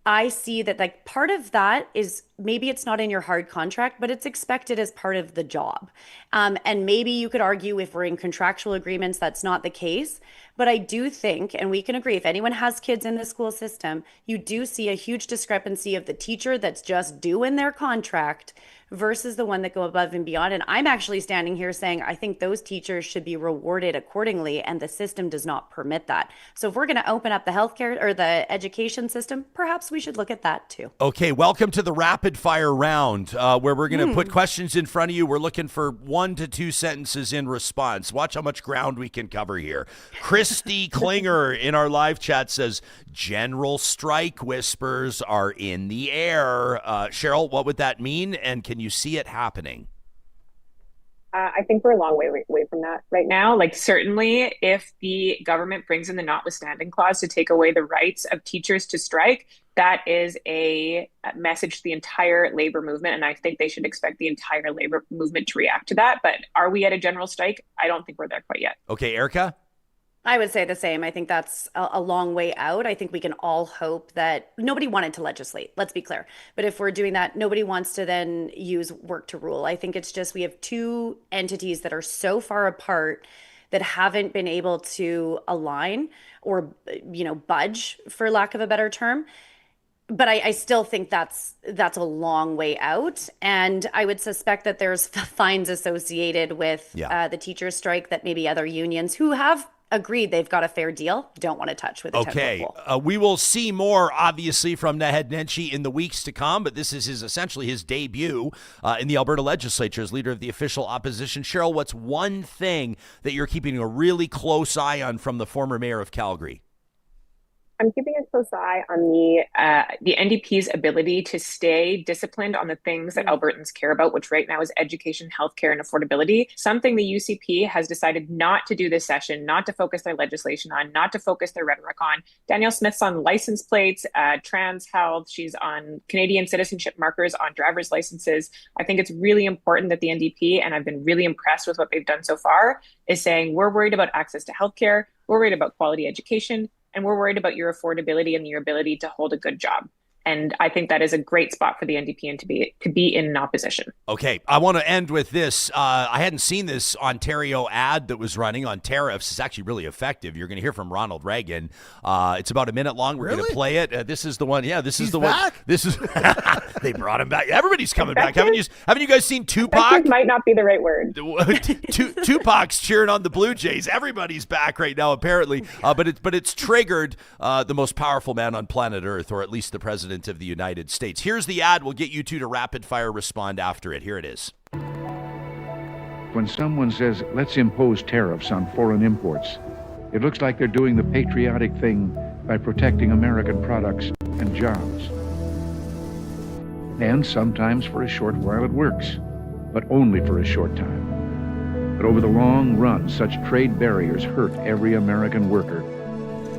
I see that like part of that is maybe it's not in your hard contract, but it's expected as part of the job. And maybe you could argue if we're in contractual agreements, that's not the case. But I do think, and we can agree, if anyone has kids in the school system, you do see a huge discrepancy of the teacher that's just doing their contract versus the one that go above and beyond. And I'm actually standing here saying, I think those teachers should be rewarded accordingly, and the system does not permit that. So if we're going to open up the healthcare or the education system, perhaps we should look at that too. Okay, welcome to the rapid fire round where we're going to put questions in front of you. We're looking for 1 to 2 sentences in response. Watch how much ground we can cover here. Christy Klinger in our live chat says, general strike whispers are in the air. Cheryl, what would that mean? And can you see it happening? I think we're a long way away from that right now. Like, certainly if the government brings in the notwithstanding clause to take away the rights of teachers to strike, that is a message to the entire labor movement. And I think they should expect the entire labor movement to react to that. But are we at a general strike? I don't think we're there quite yet. Okay, Erika? I would say the same. I think that's a long way out. I think we can all hope that nobody wanted to legislate. Let's be clear. But if we're doing that, nobody wants to then use work to rule. I think it's just we have two entities that are so far apart that haven't been able to align or, budge, for lack of a better term. But I still think that's a long way out. And I would suspect that there's fines associated with the teachers' strike that maybe other unions who have agreed they've got a fair deal don't want to touch with a 10-foot pole. We will see more, obviously, from Naheed Nenshi in the weeks to come, but this is essentially his debut in the Alberta Legislature as leader of the official opposition. Cheryl, what's one thing that you're keeping a really close eye on from the former mayor of Calgary? I'm keeping a close eye on the NDP's ability to stay disciplined on the things that Albertans care about, which right now is education, healthcare, and affordability. Something the UCP has decided not to do this session, not to focus their legislation on, not to focus their rhetoric on. Danielle Smith's on license plates, trans health. She's on Canadian citizenship markers on driver's licenses. I think it's really important that the NDP, and I've been really impressed with what they've done so far, is saying we're worried about access to healthcare, we're worried about quality education, and we're worried about your affordability and your ability to hold a good job. And I think that is a great spot for the NDP and to be in opposition. Okay, I want to end with this. I hadn't seen this Ontario ad that was running on tariffs. It's actually really effective. You're going to hear from Ronald Reagan. It's about a minute long. We're going to play it. This is the one. Yeah, this is the back? one. This is. They brought him back. Everybody's coming back. Haven't you guys seen Tupac? Might not be the right word. Tupac's cheering on the Blue Jays. Everybody's back right now, apparently. But it's triggered the most powerful man on planet Earth, or at least the president of the United States. Here's the ad. We'll get you two to rapid fire respond after it. Here it is. When someone says, let's impose tariffs on foreign imports, it looks like they're doing the patriotic thing by protecting American products and jobs. And sometimes for a short while it works, but only for a short time. But over the long run, such trade barriers hurt every American worker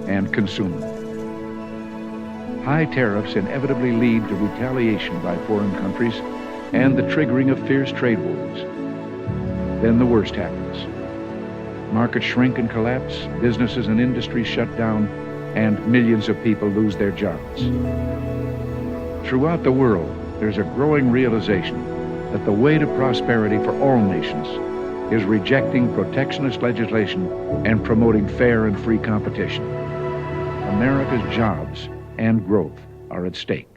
and consumer. High tariffs inevitably lead to retaliation by foreign countries and the triggering of fierce trade wars. Then the worst happens. Markets shrink and collapse, businesses and industries shut down, and millions of people lose their jobs. Throughout the world, there's a growing realization that the way to prosperity for all nations is rejecting protectionist legislation and promoting fair and free competition. America's jobs and growth are at stake.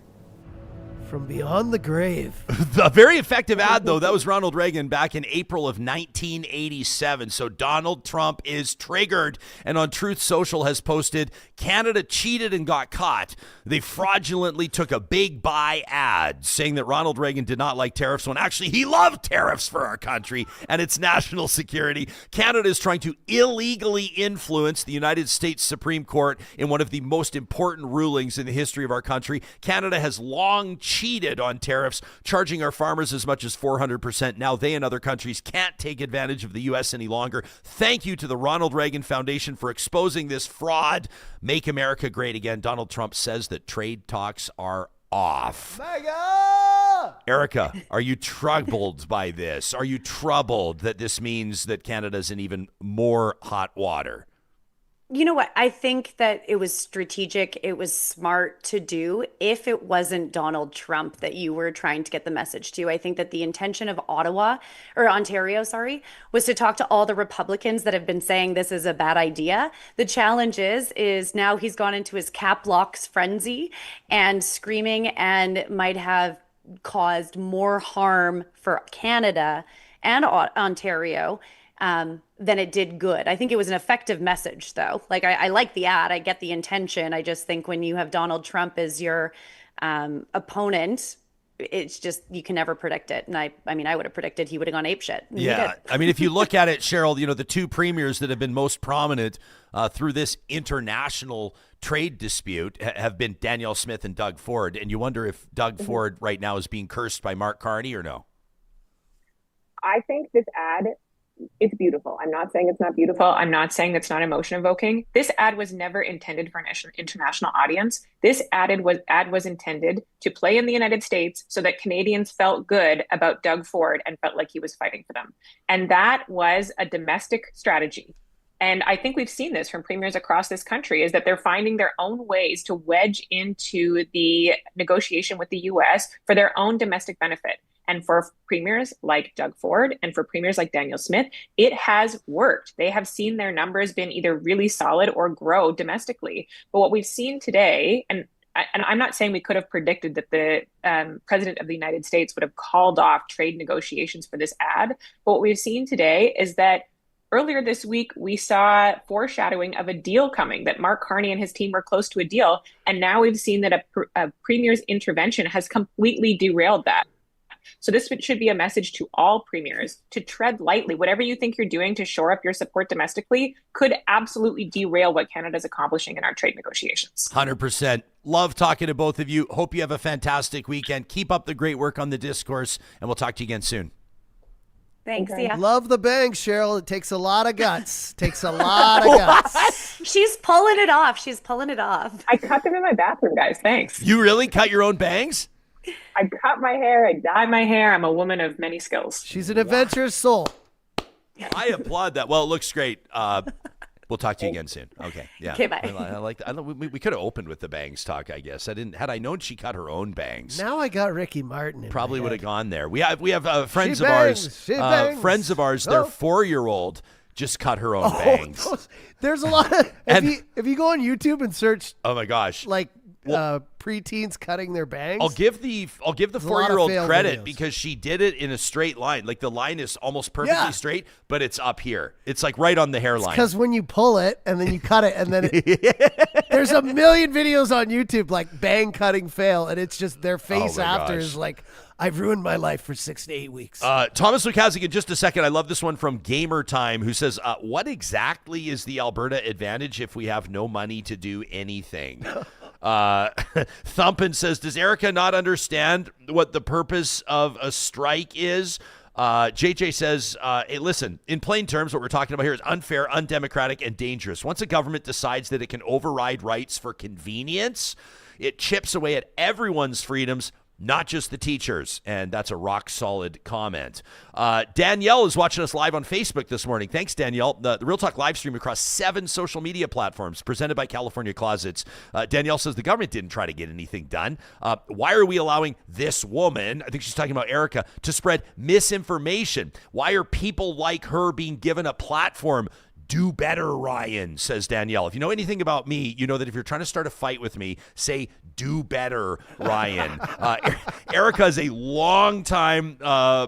From beyond the grave. A very effective ad, though. That was Ronald Reagan back in April of 1987. So Donald Trump is triggered, and on Truth Social has posted, Canada cheated and got caught. They fraudulently took a big buy ad saying that Ronald Reagan did not like tariffs when actually he loved tariffs for our country and its national security. Canada is trying to illegally influence the United States Supreme Court in one of the most important rulings in the history of our country. Canada has long cheated on tariffs, charging our farmers as much as 400%. Now they and other countries can't take advantage of the U.S. any longer. Thank you to the Ronald Reagan Foundation for exposing this fraud. Make America great again. Donald Trump says that trade talks are off. Mega! Erika, are you troubled by this? Are you troubled that this means that Canada's in even more hot water? You know what? I think that it was strategic. It was smart to do if it wasn't Donald Trump that you were trying to get the message to. I think that the intention of Ontario, was to talk to all the Republicans that have been saying this is a bad idea. The challenge is now he's gone into his cap locks frenzy and screaming, and might have caused more harm for Canada and Ontario than it did good. I think it was an effective message, though. Like, I like the ad. I get the intention. I just think when you have Donald Trump as your opponent, it's just, you can never predict it. And I mean, I would have predicted he would have gone apeshit. Yeah. I mean, if you look at it, Cheryl, the two premiers that have been most prominent through this international trade dispute have been Danielle Smith and Doug Ford. And you wonder if Doug Ford right now is being cursed by Mark Carney or no? I think this ad, it's beautiful. I'm not saying it's not beautiful. I'm not saying it's not emotion evoking. This ad was never intended for an international audience. This ad was intended to play in the United States so that Canadians felt good about Doug Ford and felt like he was fighting for them. And that was a domestic strategy. And I think we've seen this from premiers across this country, is that they're finding their own ways to wedge into the negotiation with the US for their own domestic benefit. And for premiers like Doug Ford and for premiers like Danielle Smith, it has worked. They have seen their numbers been either really solid or grow domestically. But what we've seen today, and I'm not saying we could have predicted that the president of the United States would have called off trade negotiations for this ad. But what we've seen today is that earlier this week, we saw foreshadowing of a deal coming, that Mark Carney and his team were close to a deal. And now we've seen that a premier's intervention has completely derailed that. So this should be a message to all premiers to tread lightly. Whatever you think you're doing to shore up your support domestically could absolutely derail what Canada's accomplishing in our trade negotiations. 100%. Love talking to both of you. Hope you have a fantastic weekend. Keep up the great work on the discourse, and we'll talk to you again soon. Thanks. Yeah. Love the bangs, Cheryl. It takes a lot of guts. Takes a lot of guts. She's pulling it off. I cut them in my bathroom, guys. Thanks. You really cut your own bangs? I cut my hair. I dye my hair. I'm a woman of many skills. She's an adventurous soul. I applaud that. Well, it looks great. We'll We'll talk to you again soon. Okay. Yeah. Okay, bye. I like that. We could have opened with the bangs talk, I guess. Had I known she cut her own bangs. Now I got Ricky Martin. Probably would have gone there. We have friends She of bangs, ours. she bangs. Friends of ours. Their 4-year-old just cut her own bangs. There's a lot of if you go on YouTube and search. Oh my gosh. Preteens cutting their bangs. I'll give the 4-year-old credit because she did it in a straight line. Like the line is almost perfectly straight, but it's up here. It's like right on the hairline. Because when you pull it and then you cut it and then there's a million videos on YouTube like bang cutting fail, and it's just their face after is like, I've ruined my life for 6 to 8 weeks. Thomas Lukaszuk, in just a second. I love this one from Gamer Time, who says, what exactly is the Alberta advantage if we have no money to do anything? Thumpin says, does Erika not understand what the purpose of a strike is? JJ says, hey, listen, in plain terms, what we're talking about here is unfair, undemocratic, and dangerous. Once a government decides that it can override rights for convenience, it chips away at everyone's freedoms, not just the teachers. And that's a rock-solid comment. Danielle is watching us live on Facebook this morning. Thanks, Danielle. The Real Talk live stream across 7 social media platforms presented by California Closets. Danielle says the government didn't try to get anything done. Why are we allowing this woman, I think she's talking about Erika, to spread misinformation? Why are people like her being given a platform? Do better, Ryan, says Danielle. If you know anything about me, you know that if you're trying to start a fight with me, say, do better, Ryan. Erika is a longtime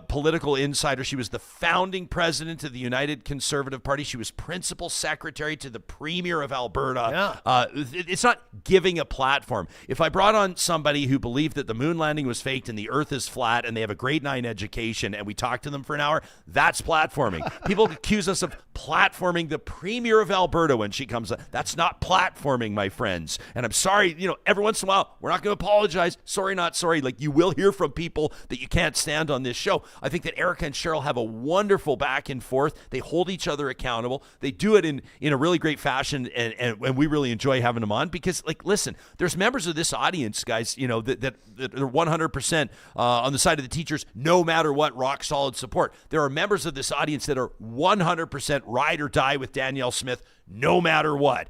political insider. She was the founding president of the United Conservative Party. She was principal secretary to the Premier of Alberta. Yeah. It's not giving a platform. If I brought on somebody who believed that the moon landing was faked and the earth is flat and they have a grade 9 education and we talk to them for an hour, that's platforming. People accuse us of platforming the Premier of Alberta when she comes up. That's not platforming, my friends. And I'm sorry, every once in a while, we're not going to apologize. Sorry, not sorry. Like, you will hear from people that you can't stand on this show. I think that Erika and Cheryl have a wonderful back and forth. They hold each other accountable. They do it in a really great fashion, and we really enjoy having them on because, listen, there's members of this audience, guys, that are 100% on the side of the teachers, no matter what, rock solid support. There are members of this audience that are 100% ride or die with Danielle Smith, no matter what.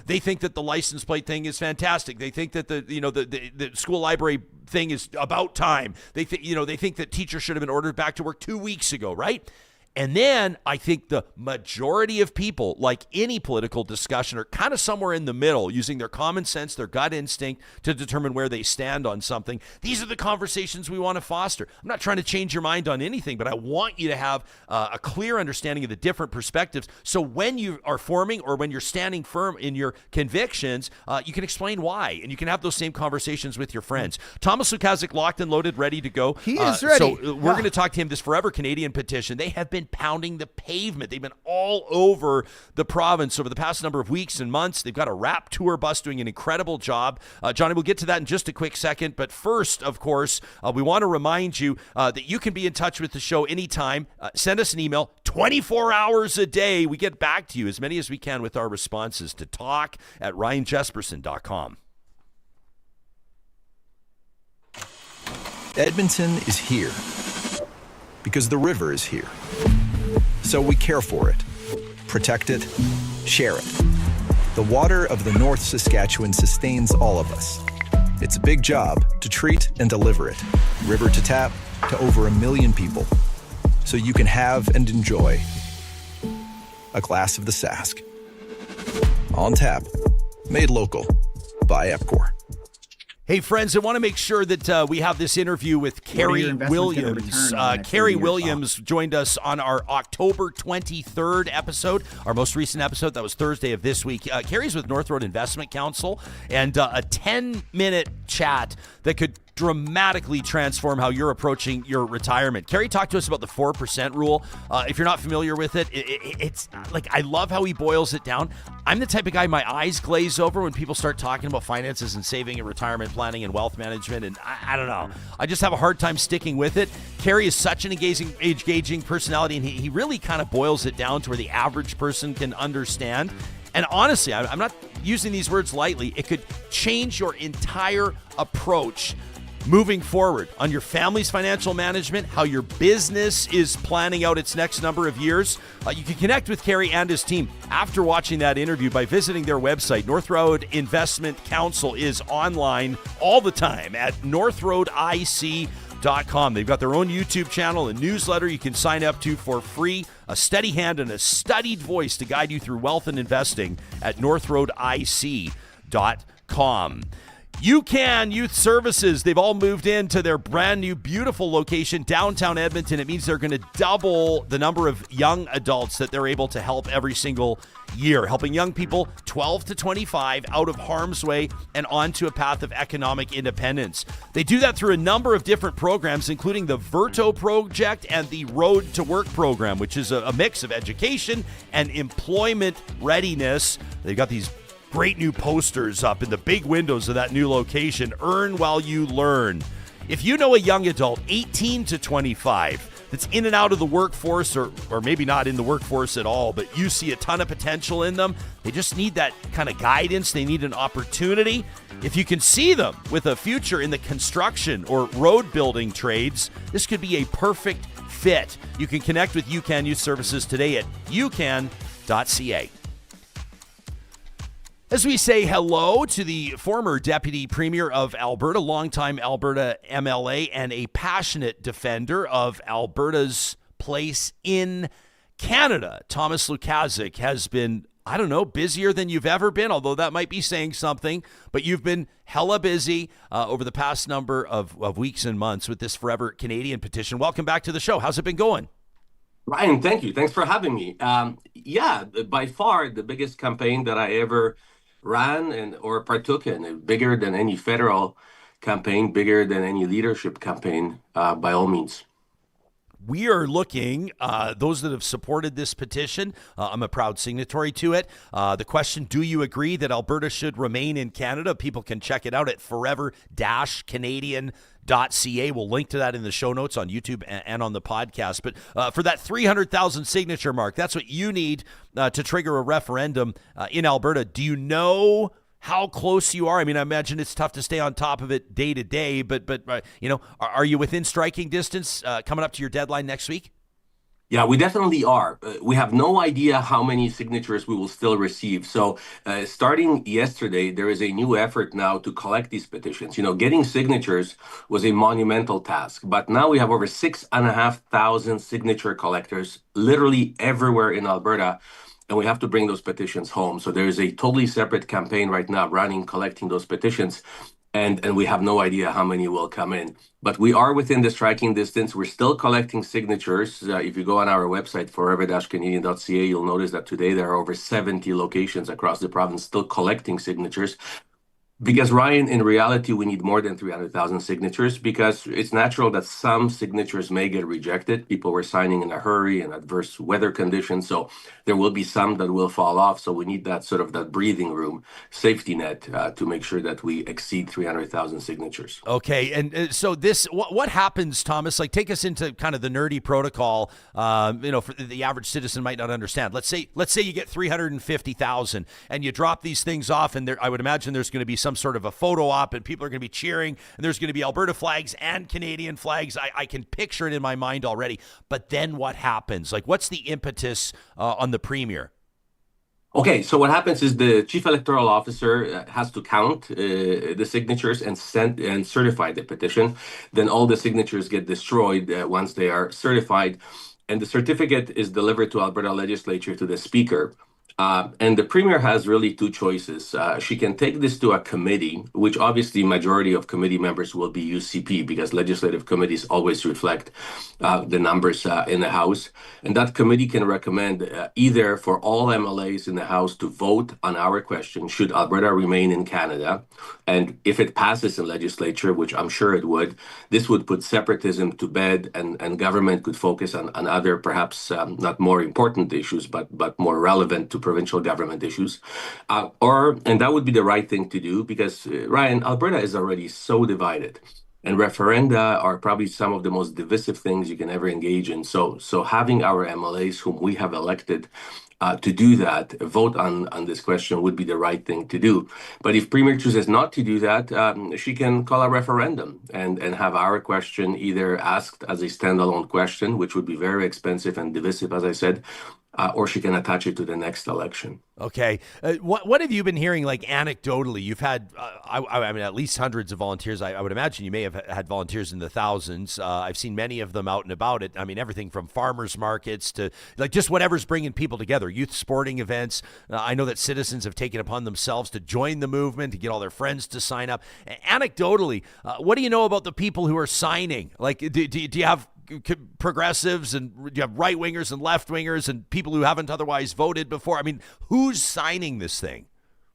They think that the license plate thing is fantastic. They think that the school library thing is about time. They think that teachers should have been ordered back to work 2 weeks ago, right? And then I think the majority of people, like any political discussion, are kind of somewhere in the middle, using their common sense, their gut instinct to determine where they stand on something. These are the conversations we want to foster. I'm not trying to change your mind on anything, but I want you to have a clear understanding of the different perspectives. So when you are forming or when you're standing firm in your convictions, you can explain why, and you can have those same conversations with your friends. Thomas Lukaszuk, locked and loaded, ready to go. He is ready. So we're going to talk to him. This Forever Canadian petition, they have been pounding the pavement. They've been all over the province over the past number of weeks and months. They've got a rap tour bus doing an incredible job. Johnny, we'll get to that in just a quick second. But first, of course, we want to remind you that you can be in touch with the show anytime. Send us an email 24 hours a day. We get back to you as many as we can with our responses to talk@ryanjesperson.com. Edmonton is here because the river is here. So we care for it, protect it, share it. The water of the North Saskatchewan sustains all of us. It's a big job to treat and deliver it, river to tap, to over 1 million people. So you can have and enjoy a glass of the Sask. On tap, made local by Epcor. Hey, friends, I want to make sure that we have this interview with Carrie Williams. Carrie Williams joined us on our October 23rd episode, our most recent episode. That was Thursday of this week. Carrie's with North Road Investment Council, and a 10-minute chat that could dramatically transform how you're approaching your retirement. Carrie talked to us about the 4% rule. If you're not familiar with it, it's like, I love how he boils it down. I'm the type of guy, my eyes glaze over when people start talking about finances and saving and retirement planning and wealth management, and I don't know. I just have a hard time sticking with it. Carrie is such an engaging personality, and he really kind of boils it down to where the average person can understand. And honestly, I'm not using these words lightly. It could change your entire approach moving forward on your family's financial management, how your business is planning out its next number of years, you can connect with Kerry and his team after watching that interview by visiting their website. North Road Investment Council is online all the time at northroadic.com. They've got their own YouTube channel and newsletter you can sign up to for free. A steady hand and a studied voice to guide you through wealth and investing at northroadic.com. UCAN Youth Services, they've all moved into their brand new beautiful location, downtown Edmonton. It means they're going to double the number of young adults that they're able to help every single year, helping young people 12 to 25 out of harm's way and onto a path of economic independence. They do that through a number of different programs, including the Verto Project and the Road to Work program, which is a mix of education and employment readiness. They've got these great new posters up in the big windows of that new location. Earn while you learn. If you know a young adult, 18 to 25, that's in and out of the workforce, or maybe not in the workforce at all, but you see a ton of potential in them, they just need that kind of guidance. They need an opportunity. If you can see them with a future in the construction or road building trades, this could be a perfect fit. You can connect with UCAN Youth Services today at ucan.ca. As we say hello to the former Deputy Premier of Alberta, longtime Alberta MLA, and a passionate defender of Alberta's place in Canada, Thomas Lukaszuk has been, I don't know, busier than you've ever been, although that might be saying something, but you've been hella busy over the past number of weeks and months with this Forever Canadian petition. Welcome back to the show. How's it been going? Ryan, thank you. Thanks for having me. Yeah, by far the biggest campaign that I ever ran or partook in, bigger than any federal campaign, bigger than any leadership campaign, by all means. We are looking, those that have supported this petition, I'm a proud signatory to it. The question, do you agree that Alberta should remain in Canada? People can check it out at forever-canadian.ca. We'll link to that in the show notes on YouTube and on the podcast. But for that 300,000 signature mark, that's what you need to trigger a referendum in Alberta. Do you know how close you are? I mean, I imagine it's tough to stay on top of it day to day, but you know, are you within striking distance coming up to your deadline next week? Yeah, we definitely are. We have no idea how many signatures we will still receive. So starting yesterday, there is a new effort now to collect these petitions. You know, getting signatures was a monumental task, but now we have over 6,500 signature collectors literally everywhere in Alberta, and we have to bring those petitions home. So there is a totally separate campaign right now running, collecting those petitions. And we have no idea how many will come in. But we are within the striking distance. We're still collecting signatures. If you go on our website, forever-canadian.ca, you'll notice that today there are over 70 locations across the province still collecting signatures. Because, Ryan, in reality, we need more than 300,000 signatures because it's natural that some signatures may get rejected. People were signing in a hurry and adverse weather conditions. So there will be some that will fall off. So we need that sort of that breathing room, safety net to make sure that we exceed 300,000 signatures. Okay. And so this, what happens, Thomas? Like, take us into kind of the nerdy protocol, you know, for the average citizen might not understand. Let's say you get 350,000 and you drop these things off, and there, I would imagine there's going to be some sort of a photo op and people are going to be cheering and there's going to be Alberta flags and Canadian flags. I can picture it in my mind already. But then what happens? Like, what's the impetus on the Premier? Okay, so what happens is the Chief Electoral Officer has to count the signatures and send and certify the petition. Then all the signatures get destroyed once they are certified, and the certificate is delivered to Alberta Legislature, to the Speaker. And the Premier has really two choices. She can take this to a committee, which obviously majority of committee members will be UCP because legislative committees always reflect the numbers in the House. And that committee can recommend either for all MLAs in the House to vote on our question, should Alberta remain in Canada? And if it passes in legislature, which I'm sure it would, this would put separatism to bed and government could focus on other perhaps not more important issues, but more relevant to provincial government issues, and that would be the right thing to do because, Ryan, Alberta is already so divided, and referenda are probably some of the most divisive things you can ever engage in. So having our MLAs whom we have elected to do that, a vote on this question would be the right thing to do. But if Premier chooses not to do that, she can call a referendum and have our question either asked as a standalone question, which would be very expensive and divisive, as I said, or she can attach it to the next election. Okay. What have you been hearing, like anecdotally? You've had, I mean, at least hundreds of volunteers. I would imagine you may have had volunteers in the thousands. I've seen many of them out and about it. I mean, everything from farmers markets to like just whatever's bringing people together, youth sporting events. I know that citizens have taken upon themselves to join the movement, to get all their friends to sign up. Anecdotally, what do you know about the people who are signing? Like, do you have progressives and you have right wingers and left wingers and people who haven't otherwise voted before? I mean, who's signing this thing?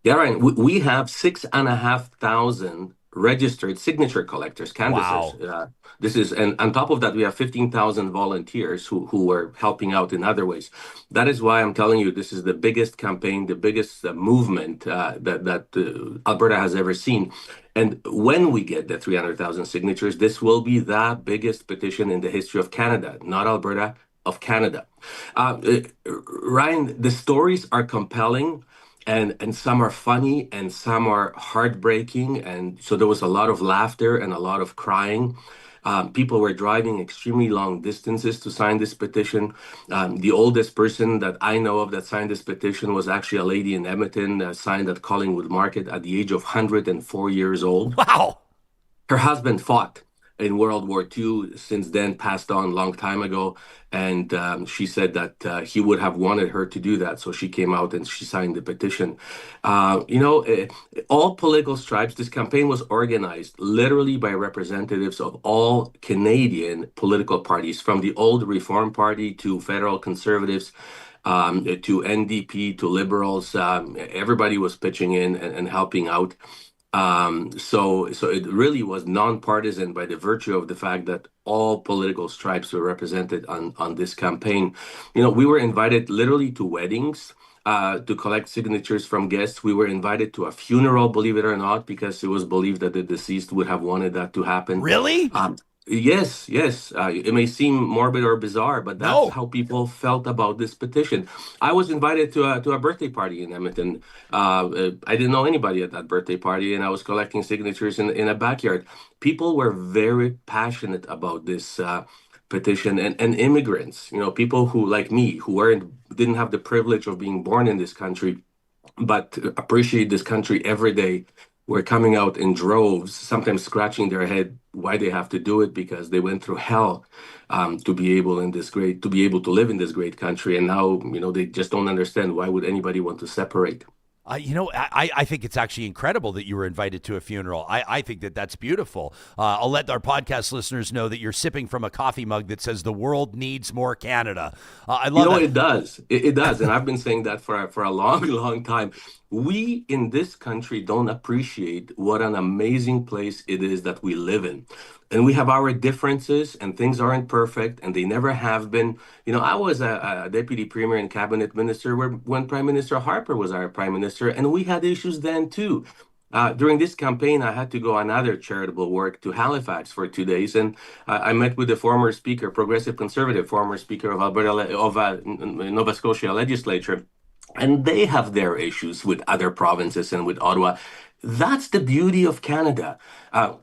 Yeah, Ryan, we have 6,500 registered signature collectors, canvassers. Wow. And on top of that, we have 15,000 volunteers who are helping out in other ways. That is why I'm telling you, this is the biggest campaign, the biggest movement that Alberta has ever seen. And when we get the 300,000 signatures, this will be the biggest petition in the history of Canada, not Alberta, of Canada. Ryan, the stories are compelling. And some are funny and some are heartbreaking. And so there was a lot of laughter and a lot of crying. People were driving extremely long distances to sign this petition. The oldest person that I know of that signed this petition was actually a lady in Edmonton, signed at Collingwood Market at the age of 104 years old. Wow. Her husband fought in World War II, since then passed on a long time ago. And she said that he would have wanted her to do that. So she came out and she signed the petition. All political stripes, this campaign was organized literally by representatives of all Canadian political parties, from the old Reform Party to federal conservatives, to NDP, to Liberals. Everybody was pitching in and helping out. So it really was nonpartisan by the virtue of the fact that all political stripes were represented on this campaign. We were invited literally to weddings to collect signatures from guests. We were invited to a funeral, believe it or not, because it was believed that the deceased would have wanted that to happen. Really? Yes. It may seem morbid or bizarre, but that's how people felt about this petition. I was invited to a birthday party in Edmonton. I didn't know anybody at that birthday party, and I was collecting signatures in a backyard. People were very passionate about this petition, and immigrants, people who, like me, who didn't have the privilege of being born in this country, but appreciate this country every day, were coming out in droves, sometimes scratching their head why they have to do it, because they went through hell to be able to live in this great country, and now they just don't understand why would anybody want to separate. I think it's actually incredible that you were invited to a funeral. I think that's beautiful. I'll let our podcast listeners know that you're sipping from a coffee mug that says "The world needs more Canada." I love that. It does. It does, and I've been saying that for a long, long time. We in this country don't appreciate what an amazing place it is that we live in. And we have our differences, and things aren't perfect, and they never have been. I was a deputy premier and cabinet minister when Prime Minister Harper was our prime minister, and we had issues then too. During this campaign, I had to go on other charitable work to Halifax for 2 days, and I met with the former speaker, progressive conservative, former speaker of Nova Scotia Legislature, and they have their issues with other provinces and with Ottawa. That's the beauty of Canada.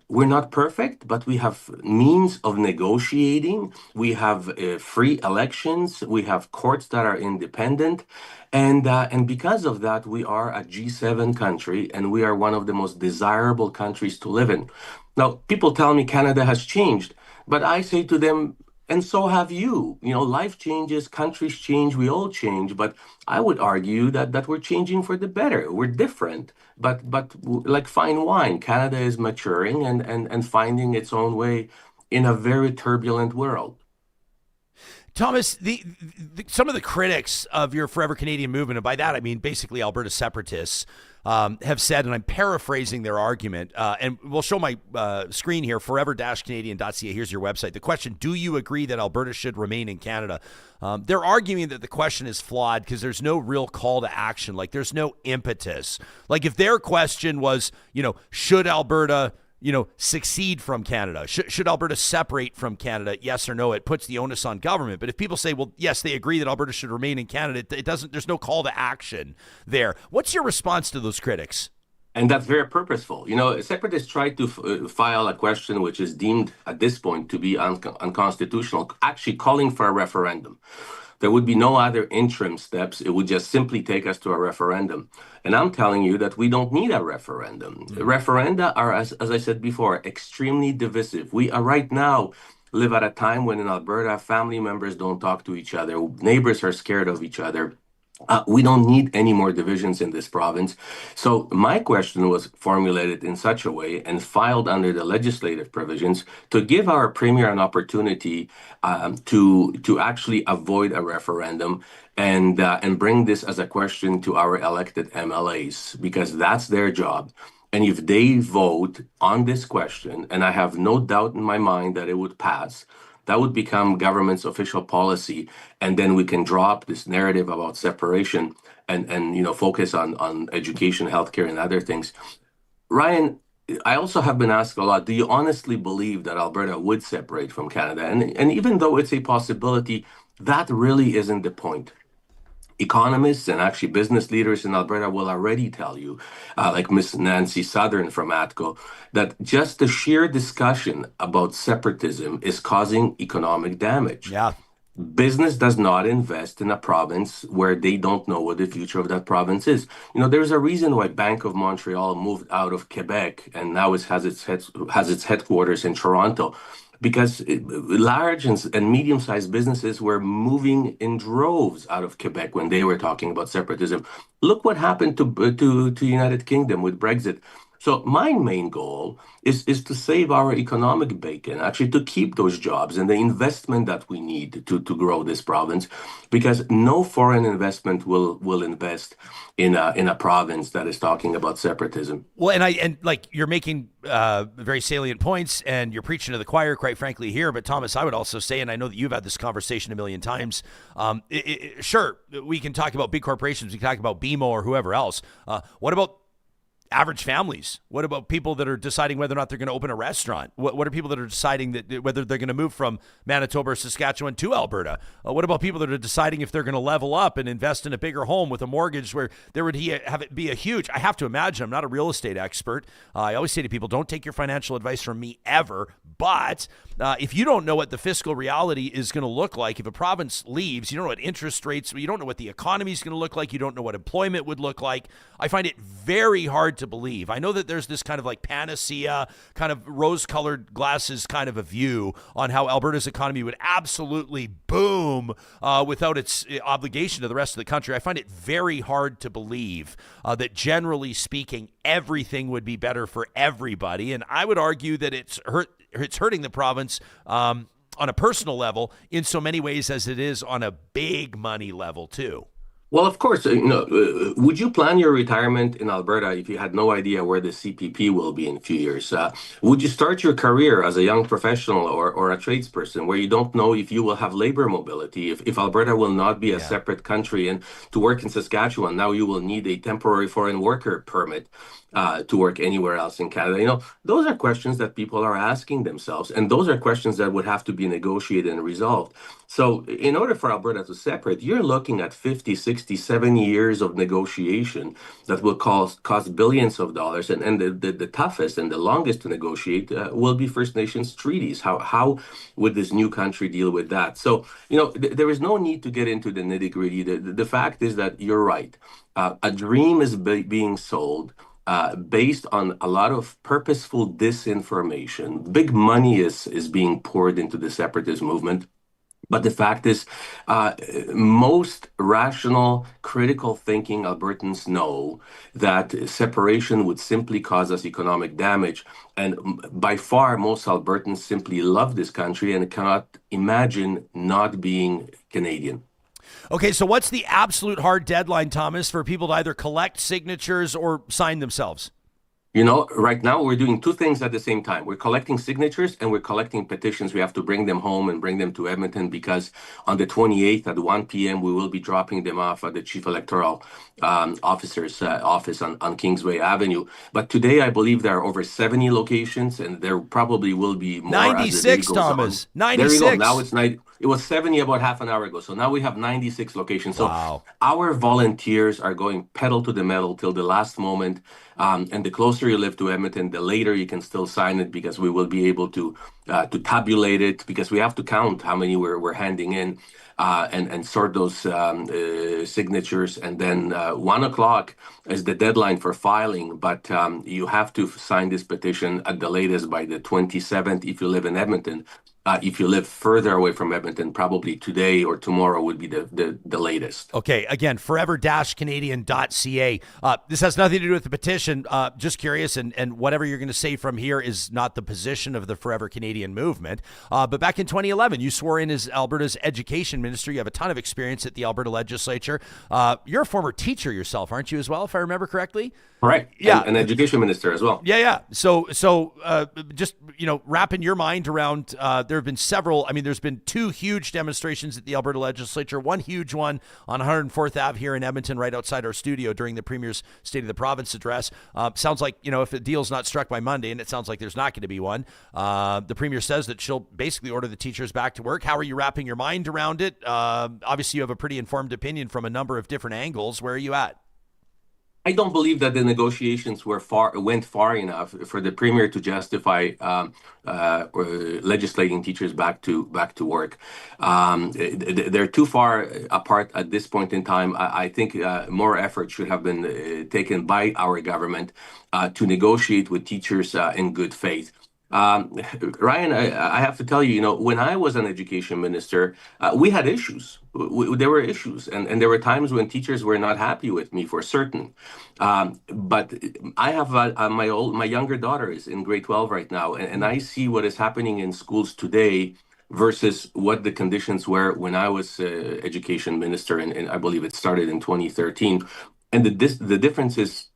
We're not perfect, but we have means of negotiating. We have free elections. We have courts that are independent. And because of that, we are a G7 country, and we are one of the most desirable countries to live in. Now, people tell me Canada has changed, but I say to them, and so have you. Life changes, countries change, we all change. But I would argue that we're changing for the better. We're different. But like fine wine, Canada is maturing and finding its own way in a very turbulent world. Thomas, some of the critics of your Forever Canadian movement, and by that I mean basically Alberta separatists, have said, and I'm paraphrasing their argument, and we'll show my screen here, forever-canadian.ca. Here's your website. The question, do you agree that Alberta should remain in Canada? They're arguing that the question is flawed because there's no real call to action. Like, there's no impetus. Like, if their question was, should Alberta secede from Canada? Should Alberta separate from Canada? Yes or no? It puts the onus on government. But if people say, well, yes, they agree that Alberta should remain in Canada, it doesn't. There's no call to action there. What's your response to those critics? And that's very purposeful. Separatists tried to file a question which is deemed at this point to be unconstitutional, actually calling for a referendum. There would be no other interim steps. It would just simply take us to a referendum. And I'm telling you that we don't need a referendum. Referenda are, as I said before, extremely divisive. We are right now live at a time when in Alberta, family members don't talk to each other. Neighbors are scared of each other. We don't need any more divisions in this province. So my question was formulated in such a way and filed under the legislative provisions to give our premier an opportunity to actually avoid a referendum and bring this as a question to our elected MLAs, because that's their job. And if they vote on this question, and I have no doubt in my mind that it would pass, that would become government's official policy, and then we can drop this narrative about separation and focus on education, healthcare, and other things. Ryan, I also have been asked a lot, do you honestly believe that Alberta would separate from Canada? And even though it's a possibility, that really isn't the point. Economists and actually business leaders in Alberta will already tell you, like Miss Nancy Southern from ATCO, that just the sheer discussion about separatism is causing economic damage. Yeah. Business does not invest in a province where they don't know what the future of that province is. There's a reason why Bank of Montreal moved out of Quebec and now it has its headquarters in Toronto. Because large and medium-sized businesses were moving in droves out of Quebec when they were talking about separatism. Look what happened to United Kingdom with Brexit. So my main goal is to save our economic bacon, actually to keep those jobs and the investment that we need to grow this province, because no foreign investment will invest in a province that is talking about separatism. Well, and you're making very salient points, and you're preaching to the choir, quite frankly, here. But Thomas, I would also say, and I know that you've had this conversation a million times. Sure, we can talk about big corporations, we can talk about BMO or whoever else. What about average families? What about people that are deciding whether or not they're going to open a restaurant? What are people that are deciding that whether they're going to move from Manitoba or Saskatchewan to Alberta? What about people that are deciding if they're going to level up and invest in a bigger home with a mortgage where there would have it be a huge, I have to imagine, I'm not a real estate expert. I always say to people, don't take your financial advice from me ever. But if you don't know what the fiscal reality is going to look like, if a province leaves, you don't know what interest rates, you don't know what the economy is going to look like, you don't know what employment would look like. I find it very hard to believe. I know that there's this kind of like panacea, kind of rose-colored glasses kind of a view on how Alberta's economy would absolutely boom without its obligation to the rest of the country. I find it very hard to believe that generally speaking, everything would be better for everybody. And I would argue that it's hurting the province on a personal level in so many ways as it is on a big money level too. Well, of course, would you plan your retirement in Alberta if you had no idea where the CPP will be in a few years? Would you start your career as a young professional or a tradesperson where you don't know if you will have labor mobility, if Alberta will not be a separate country, and to work in Saskatchewan, now you will need a temporary foreign worker permit to work anywhere else in Canada? Those are questions that people are asking themselves, and those are questions that would have to be negotiated and resolved. So in order for Alberta to separate, you're looking at 50, 60, 70 years of negotiation that will cost billions of dollars. And the toughest and the longest to negotiate will be First Nations treaties. How would this new country deal with that? So, there is no need to get into the nitty-gritty. The fact is that you're right. A dream is being sold based on a lot of purposeful disinformation. Big money is being poured into the separatist movement. But the fact is, most rational, critical thinking Albertans know that separation would simply cause us economic damage. And by far, most Albertans simply love this country and cannot imagine not being Canadian. Okay, so what's the absolute hard deadline, Thomas, for people to either collect signatures or sign themselves? Right now we're doing two things at the same time. We're collecting signatures and we're collecting petitions. We have to bring them home and bring them to Edmonton because on the 28th at 1 p.m. we will be dropping them off at the Chief Electoral Officer's office on Kingsway Avenue. But today I believe there are over 70 locations, and there probably will be more. 96, Thomas. 96. There you go. Now it's 90. It was 70 about half an hour ago. So now we have 96 locations. So our volunteers are going pedal to the metal till the last moment. And the closer you live to Edmonton, the later you can still sign it, because we will be able to tabulate it, because we have to count how many we're handing in and sort those signatures. And then 1 o'clock is the deadline for filing. But you have to sign this petition at the latest by the 27th if you live in Edmonton. If you live further away from Edmonton, probably today or tomorrow would be the latest. Okay, again, forever-canadian.ca. This has nothing to do with the petition. Just curious, and whatever you're going to say from here is not the position of the Forever Canadian movement. But back in 2011, you swore in as Alberta's education minister. You have a ton of experience at the Alberta Legislature. You're a former teacher yourself, aren't you, as well, if I remember correctly? Right. Yeah. And an education minister as well. Yeah. So just, wrapping your mind around, there have been several. I mean, there's been two huge demonstrations at the Alberta Legislature, one huge one on 104th Ave here in Edmonton, right outside our studio during the Premier's State of the Province address. Sounds like, if a deal's not struck by Monday, and it sounds like there's not going to be one, the Premier says that she'll basically order the teachers back to work. How are you wrapping your mind around it? Obviously, you have a pretty informed opinion from a number of different angles. Where are you at? I don't believe that the negotiations went far enough for the Premier to justify legislating teachers back to work. They're too far apart at this point in time. I think more effort should have been taken by our government to negotiate with teachers in good faith. Ryan, I have to tell you, when I was an education minister, we had issues. There were issues, and there were times when teachers were not happy with me, for certain. But I have my younger daughter is in grade 12 right now, and I see what is happening in schools today versus what the conditions were when I was education minister, and I believe it started in 2013. And the difference is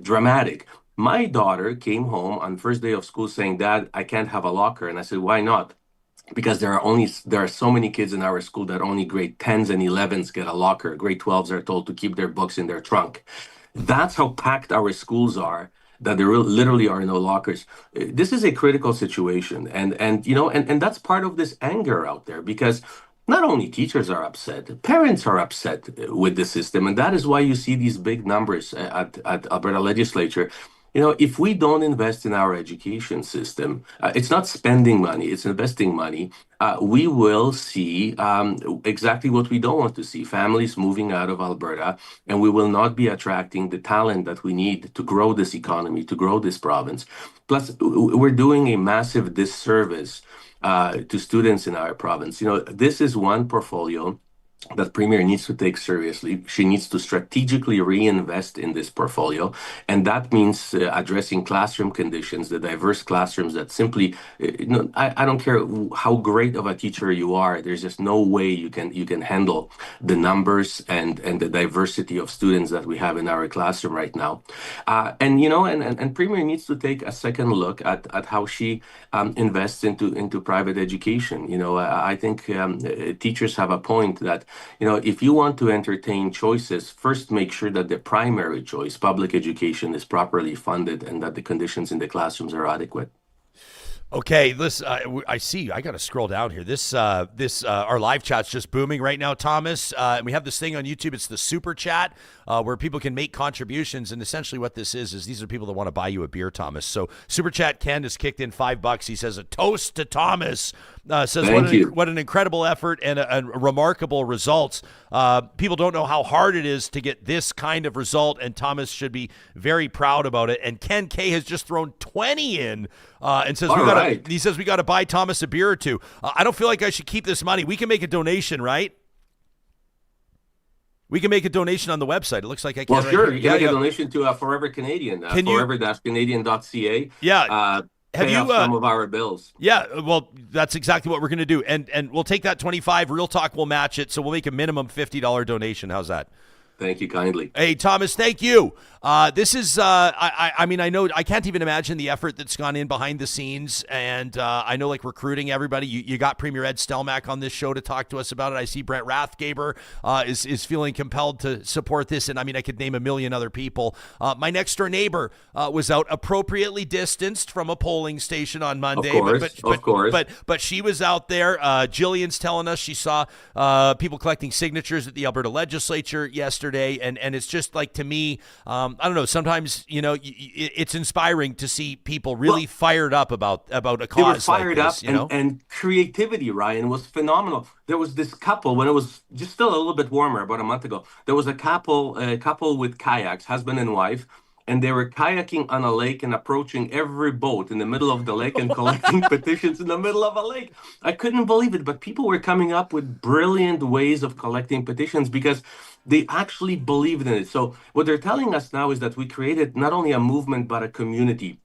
dramatic. My daughter came home on first day of school saying, "Dad, I can't have a locker." And I said, "Why not?" Because there are so many kids in our school that only grade 10s and 11s get a locker. Grade 12s are told to keep their books in their trunk. That's how packed our schools are, that there literally are no lockers. This is a critical situation. And that's part of this anger out there, because not only teachers are upset, parents are upset with the system. And that is why you see these big numbers at Alberta Legislature. If we don't invest in our education system, it's not spending money, it's investing money, we will see exactly what we don't want to see: families moving out of Alberta, and we will not be attracting the talent that we need to grow this economy, to grow this province. Plus, we're doing a massive disservice to students in our province. This is one portfolio that Premier needs to take seriously. She needs to strategically reinvest in this portfolio, and that means addressing classroom conditions, the diverse classrooms that simply, I don't care how great of a teacher you are, there's just no way you can handle the numbers and the diversity of students that we have in our classroom right now. And Premier needs to take a second look at how she invests into private education. I think teachers have a point that, if you want to entertain choices, first make sure that the primary choice, public education, is properly funded and that the conditions in the classrooms are adequate. Okay, listen, I see. I got to scroll down here. Our live chat's just booming right now, Thomas. And we have this thing on YouTube. It's the Super Chat, where people can make contributions. And essentially what this is these are people that want to buy you a beer, Thomas. So Super Chat Ken has kicked in $5. He says, "A toast to Thomas." Says, what an incredible effort and a remarkable results. People don't know how hard it is to get this kind of result, and Thomas should be very proud about it. And Ken K has just thrown 20 in and says, he says we got to buy Thomas a beer or two. I don't feel like I should keep this money. We can make a donation, right? We can make a donation on the website. It looks like I can. Well, sure. You can make a donation to Forever Canadian, forever-canadian.ca. Yeah. Pay off some of our bills. Yeah, well, that's exactly what we're going to do. And we'll take that 25. Real Talk will match it, so we'll make a minimum $50 donation. How's that? Thank you kindly. Hey, Thomas, thank you. This is, I mean, I know I can't even imagine the effort that's gone in behind the scenes. And I know, like, recruiting everybody. You got Premier Ed Stelmach on this show to talk to us about it. I see Brett Rathgaber is feeling compelled to support this. And I mean, I could name a million other people. My next door neighbor was out appropriately distanced from a polling station on Monday. Of course. But she was out there. Jillian's telling us she saw people collecting signatures at the Alberta Legislature yesterday. And it's just like, to me, I don't know, sometimes, it's inspiring to see people really fired up about a cause they were fired like this, up, and creativity, Ryan, was phenomenal. There was this couple, when it was just still a little bit warmer about a month ago, there was a couple with kayaks, husband and wife, and they were kayaking on a lake and approaching every boat in the middle of the lake and collecting petitions in the middle of a lake. I couldn't believe it, but people were coming up with brilliant ways of collecting petitions because they actually believed in it. So what they're telling us now is that we created not only a movement, but a community.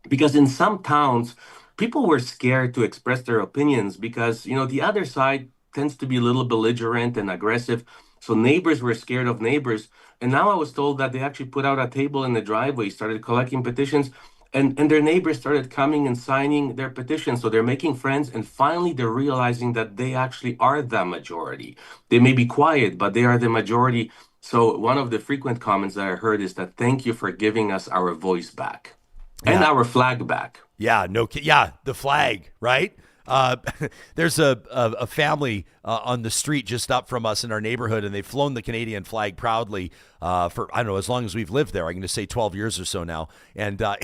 Because in some towns, people were scared to express their opinions because, the other side tends to be a little belligerent and aggressive. So neighbors were scared of neighbors. And now I was told that they actually put out a table in the driveway, started collecting petitions, and their neighbors started coming and signing their petitions. So they're making friends, and finally they're realizing that they actually are the majority. They may be quiet, but they are the majority. So one of the frequent comments that I heard is that thank you for giving us our voice back and our flag back. Yeah, the flag, right? There's a family on the street just up from us in our neighborhood, and they've flown the Canadian flag proudly for, I don't know, as long as we've lived there. I'm going to say 12 years or so now. And I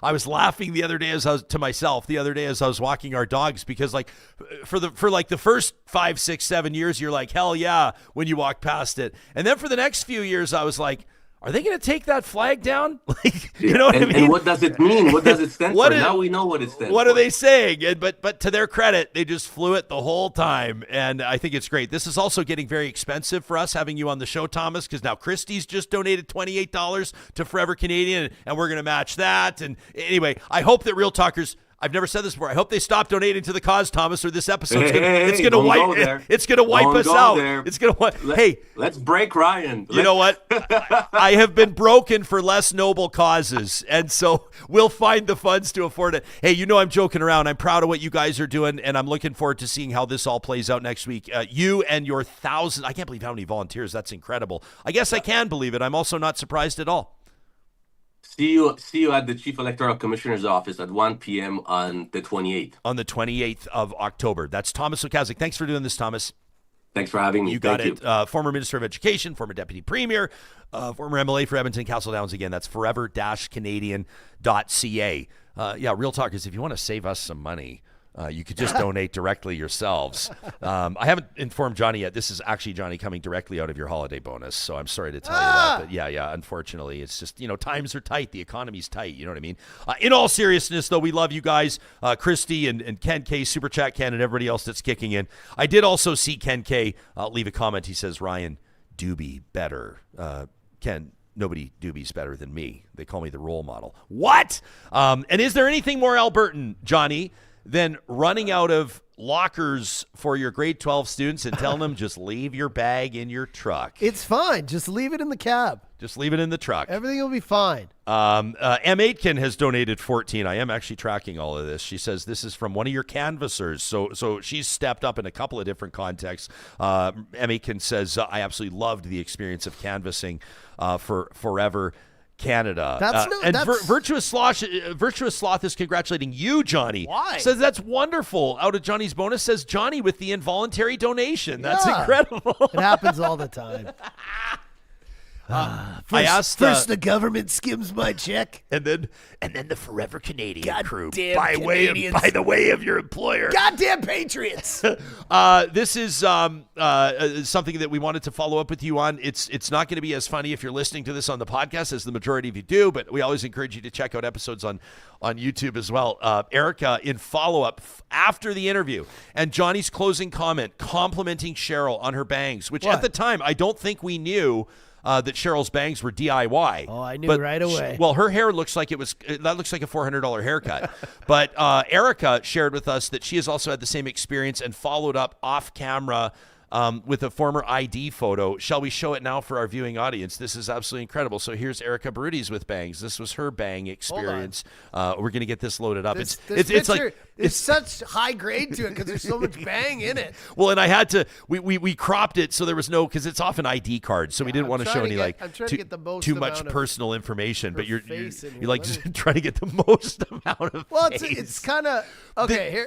was laughing the other day as I was walking our dogs, because like for the first 5, 6, 7 years, you're like, hell yeah, when you walk past it. And then for the next few years, I was like, are they going to take that flag down? You know what I mean? And what does it mean? What does it stand for? Now we know what it stands for. What are they saying? But to their credit, they just flew it the whole time. And I think it's great. This is also getting very expensive for us having you on the show, Thomas, because now Christie's just donated $28 to Forever Canadian, and we're going to match that. And anyway, I hope that Real Talkers, I've never said this before, I hope they stop donating to the cause, Thomas, or this episode's going to wipe us out. Let's break Ryan. You know what? I have been broken for less noble causes, and so we'll find the funds to afford it. Hey, I'm joking around. I'm proud of what you guys are doing, and I'm looking forward to seeing how this all plays out next week. You and your thousands, I can't believe how many volunteers. That's incredible. I guess I can believe it. I'm also not surprised at all. See you at the Chief Electoral Commissioner's office at 1 p.m. on the 28th. On the 28th of October. That's Thomas Lukaszuk. Thanks for doing this, Thomas. Thanks for having me. You got it. Former Minister of Education, former Deputy Premier, former MLA for Edmonton Castle Downs. Again, that's forever-canadian.ca. Real Talkers, if you want to save us some money, you could just donate directly yourselves. I haven't informed Johnny yet. This is actually, Johnny, coming directly out of your holiday bonus, so I'm sorry to tell you that. But yeah, unfortunately, it's just, times are tight. The economy's tight. You know what I mean? In all seriousness, though, we love you guys. Christy and Ken K, Super Chat Ken, and everybody else that's kicking in. I did also see Ken K leave a comment. He says, Ryan, Doobie better. Ken, nobody Doobie's better than me. They call me the role model. What? And is there anything more Albertan, Johnny, than running out of lockers for your grade 12 students and telling them just leave your bag in your truck? It's fine. Just leave it in the cab. Just leave it in the truck. Everything will be fine. M. Aitken has donated 14. I am actually tracking all of this. She says this is from one of your canvassers. So she's stepped up in a couple of different contexts. M. Aitken says, I absolutely loved the experience of canvassing for Forever Canada. Virtuous Sloth is congratulating you, Johnny. Why? Says that's wonderful. Out of Johnny's bonus, says Johnny with the involuntary donation. That's incredible. It happens all the time. First the government skims my check, and then the Forever Canadian crew by the way of your employer. Goddamn Patriots! This is something that we wanted to follow up with you on. It's not going to be as funny if you're listening to this on the podcast as the majority of you do, but we always encourage you to check out episodes on YouTube as well. Erika, in follow-up after the interview, and Johnny's closing comment complimenting Cheryl on her bangs, which at the time I don't think we knew that Cheryl's bangs were DIY. Oh, I knew right away. Her hair looks like that looks like a $400 haircut. But Erika shared with us that she has also had the same experience and followed up off camera with a former ID photo. Shall we show it now for our viewing audience? This is absolutely incredible. So here's Erika Barootes with bangs. This was her bang experience. We're going to get this loaded up. It's like it's such high grade to it because there's so much bang in it. Well, and I had to we cropped it so there was no, because it's off an ID card, so we didn't want to show any too much personal information. But you're like just trying to get the most amount of. Well, it's kind of okay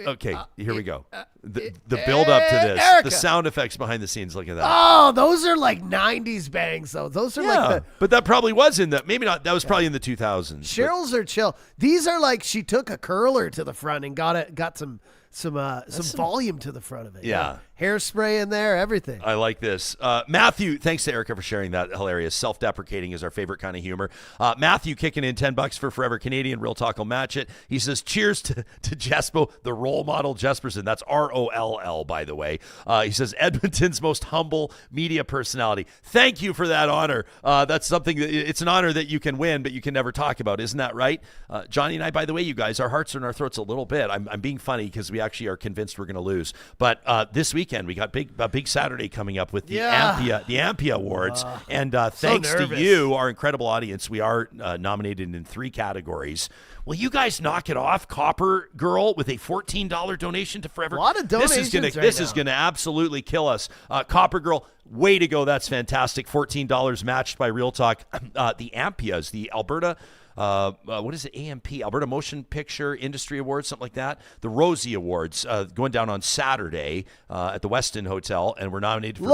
Okay, here we go. The build up to this, Erika. the sound effects behind the scenes. Look at that. Oh, those are like 90s bangs, though. Those are but that probably was in the, maybe not, that was probably in the 2000s. Cheryl's are chill. These are like she took a curler to the front and got some volume to the front of it. Yeah. Hairspray in there, everything. I like this. Matthew, thanks to Erika for sharing that. Hilarious. Self-deprecating is our favorite kind of humor. Matthew kicking in $10 for Forever Canadian. Real Talk will match it. He says, cheers to Jespo, the role model Jesperson. That's ROLL, by the way. He says, Edmonton's most humble media personality. Thank you for that honor. That's something it's an honor that you can win, but you can never talk about. Isn't that right? Johnny and I, by the way, you guys, our hearts are in our throats a little bit. I'm being funny because we actually are convinced we're going to lose. But this weekend, we got a big Saturday coming up with the Ampia Awards. And thanks to you, our incredible audience, we are nominated in 3 categories. Will you guys knock it off, Copper Girl, with a $14 donation to Forever? A lot of donations This is going to absolutely kill us. Copper Girl, way to go. That's fantastic. $14 matched by Real Talk. The Ampias, the Alberta... what is it? AMP, Alberta Motion Picture Industry Awards, something like that. The Rosie Awards going down on Saturday at the Westin Hotel, and we're nominated for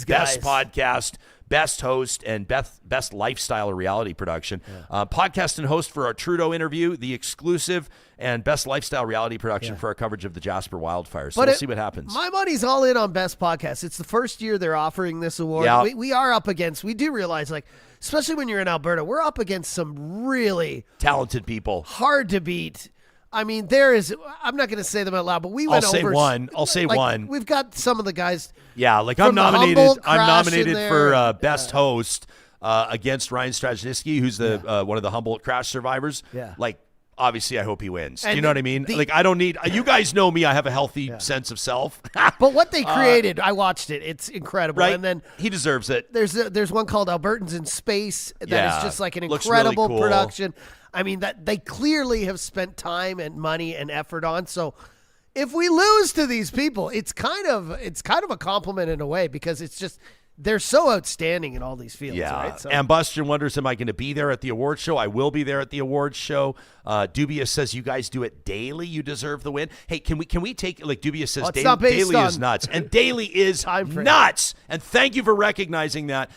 Best Podcast, Best Host, and Best Lifestyle or Reality Production. Podcast and host for our Trudeau interview, the exclusive, and Best Lifestyle Reality Production for our coverage of the Jasper wildfires. So we'll see what happens. My money's all in on Best Podcast. It's the first year they're offering this award. Yeah. We are up against, we do realize, like, especially when you're in Alberta, we're up against some really talented people. Hard to beat. I mean, there is, I'm not going to say them out loud, but we went over. I'll say one. We've got some of the guys. Yeah, like I'm nominated for Best Host against Ryan Strajnicki, who's the one of the Humboldt crash survivors. Yeah. Like, obviously, I hope he wins. And you know what I mean? Like, I don't need, you guys know me. I have a healthy sense of self. But what they created, I watched it. It's incredible. Right? And then he deserves it. There's one called Albertans in Space that is just like an Looks incredible really cool. production. I mean, that they clearly have spent time and money and effort on. So if we lose to these people, it's kind of a compliment in a way, because it's just, they're so outstanding in all these fields. Yeah. Right? So, And Buster wonders, am I going to be there at the awards show? I will be there at the awards show. Dubious says, you guys do it daily. You deserve the win. Hey, can we take, like, Dubious says, daily is nuts. And daily is nuts. And thank you for recognizing that.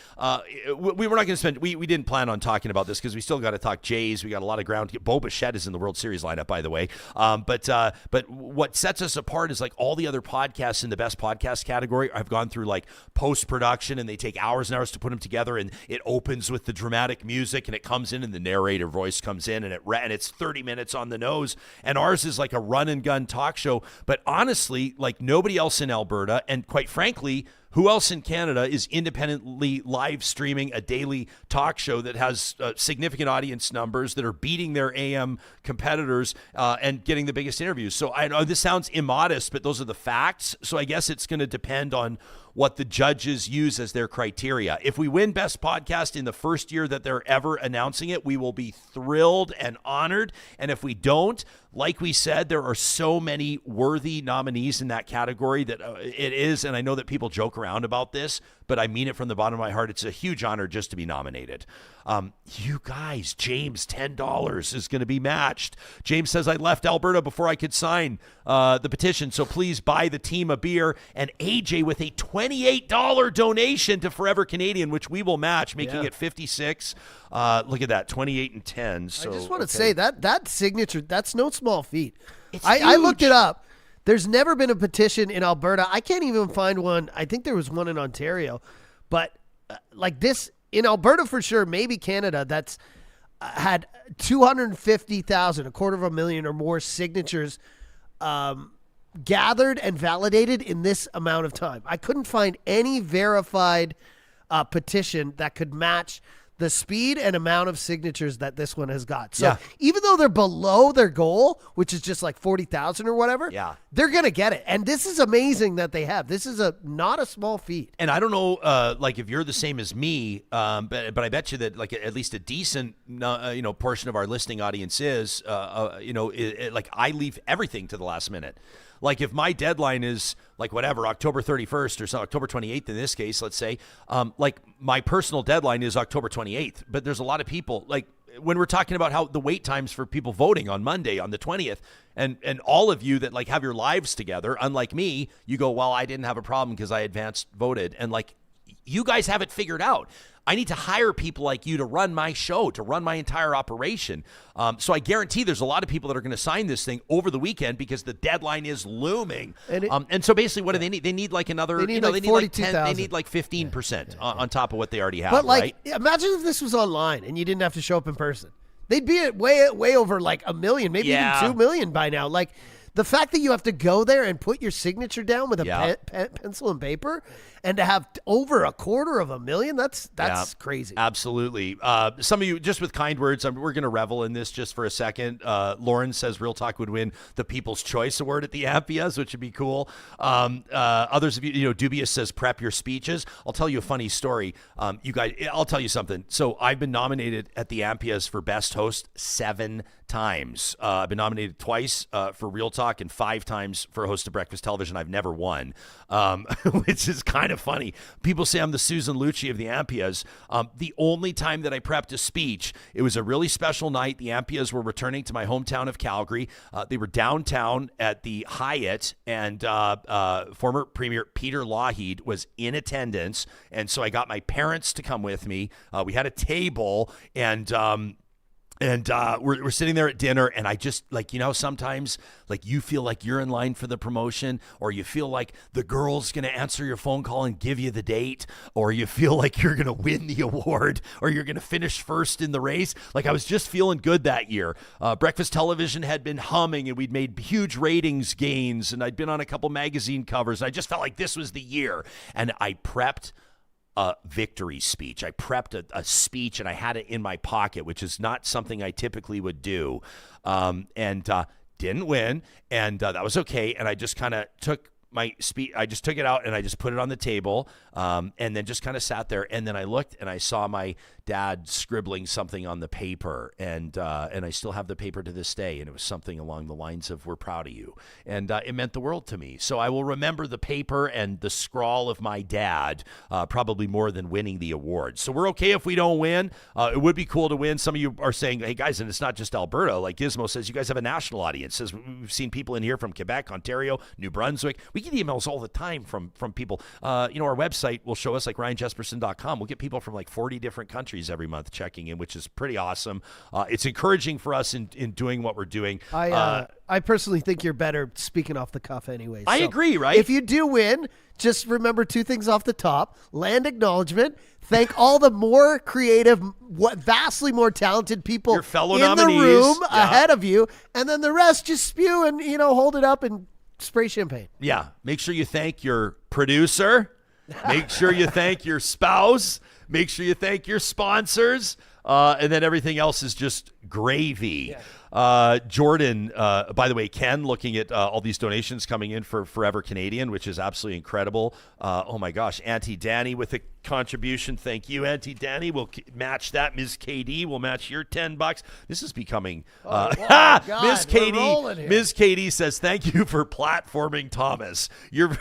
We were not going to spend, we didn't plan on talking about this because we still got to talk Jays. We got a lot of ground to get. Bo Bichette is in the World Series lineup, by the way. But what sets us apart is, like, all the other podcasts in the best podcast category have gone through, like, post-production, and they take hours and hours to put them together, and it opens with the dramatic music, and it comes in, and the narrator voice comes in, and it's 30 minutes on the nose. And ours is like a run and gun talk show. But honestly, like, nobody else in Alberta, and quite frankly, who else in Canada is independently live streaming a daily talk show that has significant audience numbers that are beating their AM competitors and getting the biggest interviews? So I know this sounds immodest, but those are the facts. So I guess it's going to depend on what the judges use as their criteria. If we win Best Podcast in the first year that they're ever announcing it, we will be thrilled and honored. And if we don't, like we said, there are so many worthy nominees in that category that it is, and I know that people joke around about this, but I mean it from the bottom of my heart. It's a huge honor just to be nominated. You guys, James, $10 is going to be matched. James says, I left Alberta before I could sign the petition, so please buy the team a beer. And AJ with a $28 donation to Forever Canadian, which we will match, making it 56. Look at that, 28 and 10. So, I just want to say that signature, that's no small feat. I looked it up. There's never been a petition in Alberta. I can't even find one. I think there was one in Ontario. But like this, in Alberta for sure, maybe Canada, that's had 250,000, 250,000 or more signatures gathered and validated in this amount of time. I couldn't find any verified petition that could match the speed and amount of signatures that this one has got. So even though they're below their goal, which is just like 40,000 or whatever, they're going to get it. And this is amazing that they have. This is not a small feat. And I don't know, like if you're the same as me, but I bet you that like at least a decent, portion of our listening audience is, like I leave everything to the last minute. Like if my deadline is like whatever, October 31st or so, October 28th in this case, let's say, like my personal deadline is October 28th. But there's a lot of people, like when we're talking about how the wait times for people voting on Monday on the 20th, and all of you that like have your lives together, unlike me, you go, well, I didn't have a problem because I advanced voted. And like you guys have it figured out. I need to hire people like you to run my show, to run my entire operation. So I guarantee there's a lot of people that are going to sign this thing over the weekend because the deadline is looming. And so basically, what do they need? They need like another, they need like 10, they need like 15% on top of what they already have. But like, right? Imagine if this was online and you didn't have to show up in person. They'd be at way over like 1 million, maybe even 2 million by now. Like the fact that you have to go there and put your signature down with a pencil and paper, and to have over 250,000, that's crazy. Absolutely. Some of you, just with kind words, we're going to revel in this just for a second. Lauren says Real Talk would win the People's Choice Award at the Ampias, which would be cool. Others of you, Dubious says prep your speeches. I'll tell you a funny story. You guys, I'll tell you something. So I've been nominated at the Ampias for Best Host 7 times. I've been nominated twice for Real Talk and 5 times for Host of Breakfast Television. I've never won, which is kind of funny. People say I'm the Susan Lucci of the Ampias. The only time that I prepped a speech, it was a really special night. The Ampias were returning to my hometown of Calgary. They were downtown at the Hyatt, and former Premier Peter Lougheed was in attendance. And so I got my parents to come with me. We had a table, and we're sitting there at dinner, and I just, like, sometimes, like, you feel like you're in line for the promotion, or you feel like the girl's going to answer your phone call and give you the date, or you feel like you're going to win the award, or you're going to finish first in the race. Like, I was just feeling good that year. Breakfast Television had been humming, and we'd made huge ratings gains, and I'd been on a couple magazine covers. I just felt like this was the year, and I prepped a victory speech. I prepped a speech, and I had it in my pocket, which is not something I typically would do, and didn't win, and that was okay. And I just kind of took my speech, I just took it out and I just put it on the table, and then just kind of sat there. And then I looked and I saw my dad scribbling something on the paper, and I still have the paper to this day. And it was something along the lines of, "We're proud of you." And it meant the world to me. So I will remember the paper and the scrawl of my dad, probably more than winning the award. So we're okay if we don't win. It would be cool to win. Some of you are saying, "Hey guys," and it's not just Alberta. Like Gizmo says, you guys have a national audience. Says we've seen people in here from Quebec, Ontario, New Brunswick. We get emails all the time from people. Our website will show us, like RyanJesperson.com. We'll get people from like 40 different countries every month checking in, which is pretty awesome. It's encouraging for us in doing what we're doing. I personally think you're better speaking off the cuff anyways. I agree, right? If you do win, just remember 2 things off the top: land acknowledgement, thank all the more creative, vastly more talented people your fellow in nominees, the room ahead of you, and then the rest just spew and hold it up and spray champagne. Yeah. Make sure you thank your producer. Make sure you thank your spouse. Make sure you thank your sponsors. And then everything else is just gravy. Yeah. Jordan, by the way, Ken, looking at all these donations coming in for Forever Canadian, which is absolutely incredible. Oh my gosh. Auntie Danny with a contribution. Thank you, Auntie Danny. We'll match that. Ms. KD will match your $10. This is becoming Ms. KD. Ms. KD says, "Thank you for platforming Thomas." You're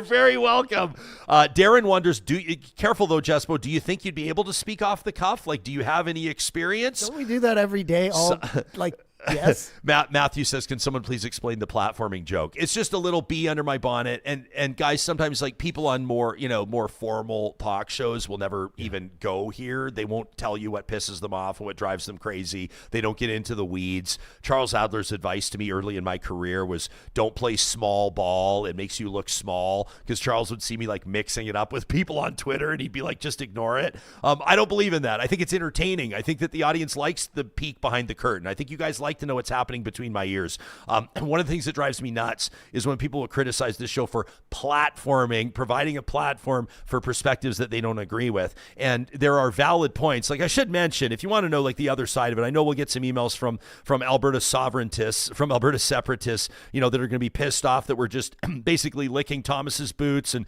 very welcome. Darren wonders, careful though, Jespo, do you think you'd be able to speak off the cuff? Like, do you have any experience? Don't we do that every day? Yes. Matthew says, "Can someone please explain the platforming joke?" It's just a little bee under my bonnet. And guys, sometimes like people on more formal talk shows will never even go here. They won't tell you what pisses them off and what drives them crazy. They don't get into the weeds. Charles Adler's advice to me early in my career was, don't play small ball. It makes you look small, because Charles would see me like mixing it up with people on Twitter and he'd be like, just ignore it. I don't believe in that. I think it's entertaining. I think that the audience likes the peek behind the curtain. I think you guys like like to know what's happening between my ears. And one of the things that drives me nuts is when people will criticize this show for platforming, providing a platform for perspectives that they don't agree with. And there are valid points. Like I should mention, if you want to know like the other side of it, I know we'll get some emails from Alberta sovereigntists, from Alberta separatists, that are going to be pissed off that we're just basically licking Thomas's boots and,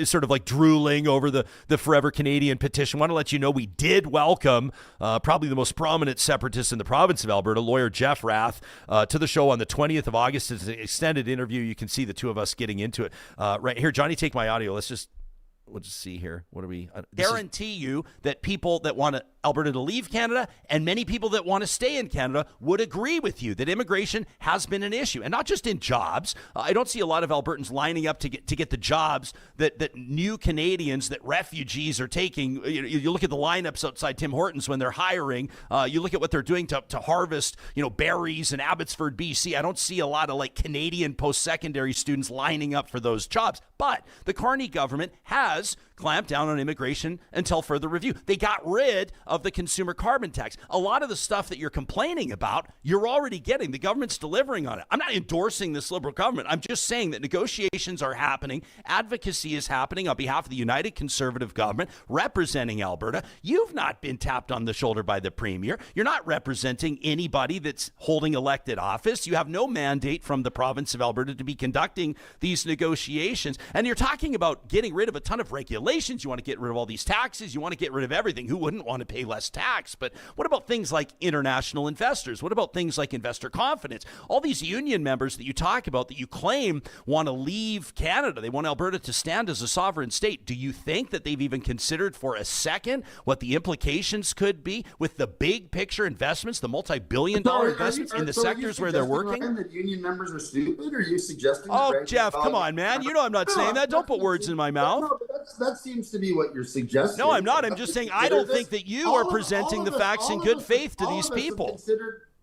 sort of like drooling over the Forever Canadian petition. I want to let you know we did welcome probably the most prominent separatist in the province of Alberta, lawyer Jeff Rath, to the show on the 20th of August. It's an extended interview. You can see the two of us getting into it right here. Johnny, take my audio. We'll just see here. What are we? Guarantee you that people that want Alberta to leave Canada and many people that want to stay in Canada would agree with you that immigration has been an issue, and not just in jobs. I don't see a lot of Albertans lining up to get the jobs that new Canadians, that refugees are taking. You look at the lineups outside Tim Hortons when they're hiring. You look at what they're doing to harvest, berries in Abbotsford, BC. I don't see a lot of like Canadian post-secondary students lining up for those jobs. But the Carney government has clamped down on immigration until further review. They got rid of the consumer carbon tax. A lot of the stuff that you're complaining about, you're already getting. The government's delivering on it. I'm not endorsing this Liberal government. I'm just saying that negotiations are happening. Advocacy is happening on behalf of the United Conservative government representing Alberta. You've not been tapped on the shoulder by the Premier. You're not representing anybody that's holding elected office. You have no mandate from the province of Alberta to be conducting these negotiations. And you're talking about getting rid of a ton of regulations. You want to get rid of all these taxes. You want to get rid of everything. Who wouldn't want to pay less tax? But what about things like international investors? What about things like investor confidence? All these union members that you talk about that you claim want to leave Canada. They want Alberta to stand as a sovereign state. Do you think that they've even considered for a second what the implications could be with the big picture investments, the multi-billion-dollar investments in the sectors where they're working? Ryan, that union members are stupid? Or are you suggesting? Oh, Jeff, come on, man. I'm not saying that. Don't put words in my mouth. No, but that seems to be what you're suggesting. No, I'm not. I'm just saying I don't think that you are presenting the facts in good faith to these people.